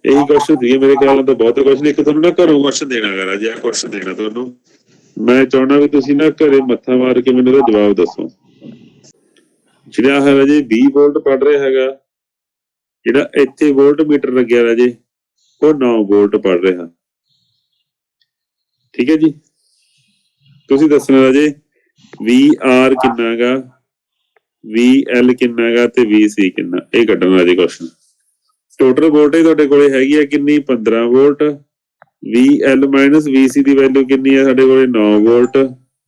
ਇਹੀ ਕੁਐਸਚਨ ਸੀਗੇ ਮੇਰੇ ਖਿਆਲ ਨਾਲ। ਤਾਂ ਬਹੁਤ ਕੁਐਸਚਨ, ਇੱਕ ਤੁਹਾਨੂੰ ਨਾ ਘਰੋਂ ਕੁਐਸਚਨ ਦੇਣਾ ਗਾ ਰਾਜੇ, ਆਹ ਕੁਐਸਚਨ ਦੇਣਾ ਤੁਹਾਨੂੰ। ਮੈਂ ਚਾਹੁੰਦਾ ਵੀ ਤੁਸੀਂ ਨਾ ਘਰੇ ਮੱਥਾ ਮਾਰ ਕੇ ਮੈਨੂੰ ਇਹਦਾ ਜਵਾਬ ਦੱਸੋ। ਜਿਹੜਾ ਹੈ ਰਾਜੇ 20 ਵੋਲਟ ਪੜ ਰਿਹਾ ਹੈਗਾ, ਜਿਹੜਾ ਇੱਥੇ ਵੋਲਟ ਮੀਟਰ ਲੱਗਿਆ ਰਾਜੇ ਉਹ 9 ਵੋਲਟ ਪੜ ਰਿਹਾ। ਠੀਕ ਹੈ ਜੀ, ਤੁਸੀਂ ਦੱਸਣਾ ਰਾਜੇ VR ਕਿੰਨਾ ਗਾ, VL ਕਿੰਨਾ ਗਾ ਤੇ VC ਕਿੰਨਾ, ਇਹ ਕੱਢਣਾ ਰਾਜੇ ਕੁਐਸਚਨ। ਟੋਟਲ ਵੋਲਟੇਜ ਤੁਹਾਡੇ ਕੋਲੇ ਹੈਗੀ ਆ ਕਿੰਨੀ? 15 ਵੋਲਟ। VL - VC ਦੀ ਵੈਲਿਊ ਕਿੰਨੀ ਆ ਸਾਡੇ ਕੋਲੇ? 9 ਵੋਲਟ।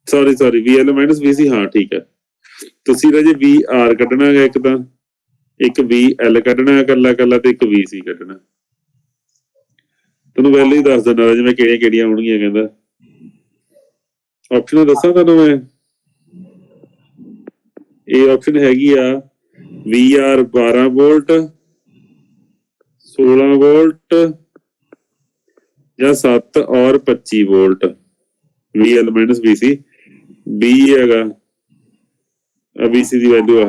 ਸੌਰੀ VL - VC, ਹਾਂ ਠੀਕ ਹੈ। ਤੁਸੀਂ ਰਾਜੇ VR ਕੱਢਣਾ ਹੈਗਾ ਇੱਕ, ਤਾਂ ਇੱਕ VL ਕੱਢਣਾ ਇਕੱਲਾ ਤੇ ਇੱਕ VC ਕੱਢਣਾ। ਤੁਹਾਨੂੰ ਵੈਲਿਊ ਦੱਸ ਦਿੰਦਾ ਰਾਜੇ ਮੈਂ ਕਿਹੜੀਆਂ ਆਉਣਗੀਆਂ। ਕਹਿੰਦਾ ਆਪਸ਼ਨ ਦੱਸਾਂ ਤੁਹਾਨੂੰ ਮੈਂ? ਇਹ ਆਪਸ਼ਨ ਹੈਗੀ ਆ VR 12 ਵੋਲਟ, 16 ਵੋਲਟ ਜਾਂ 7 ਔਰ 25 ਵੋਲਟ। VL - VC। B ਹੈਗਾ VC ਦੀ ਵੈਲਿਊ,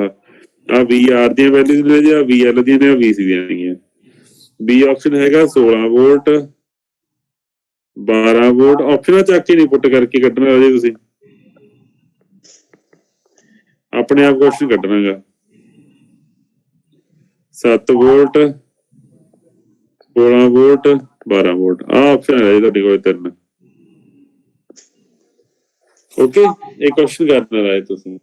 ਆਹ VR ਦੀਆਂ ਵੈਲਿਊ ਨੇ ਜਾਂ VL ਦੀਆਂ ਨੇ, VC ਦੀਆਂ ਨੇਗੀਆਂ। B ਆਪਸ਼ਨ ਹੈਗਾ 16 ਵੋਲਟ, 12 ਵੋਲਟ। ਆਪਸ਼ਨਾਂ ਚੱਕ ਕੇ ਨਹੀਂ ਪੁੱਟ ਕਰਕੇ ਕੱਢਣਾ ਰਾਜੇ, ਤੁਸੀਂ ਆਪਣੇ ਆਪ ਕੁਐਸਚਨ ਕੱਢਣਾ ਗਾ। 7 ਵੋਲਟ, 16 ਵੋਲਟ, 12 ਵੋਲਟ, ਆਹ ਆਪਸ਼ਨ ਹੈ ਤੁਹਾਡੇ ਕੋਲ 3। ਓਕੇ, ਇਹ ਕੁਐਸਚਨ ਕਰਨਾ ਰਾਜੇ ਤੁਸੀਂ।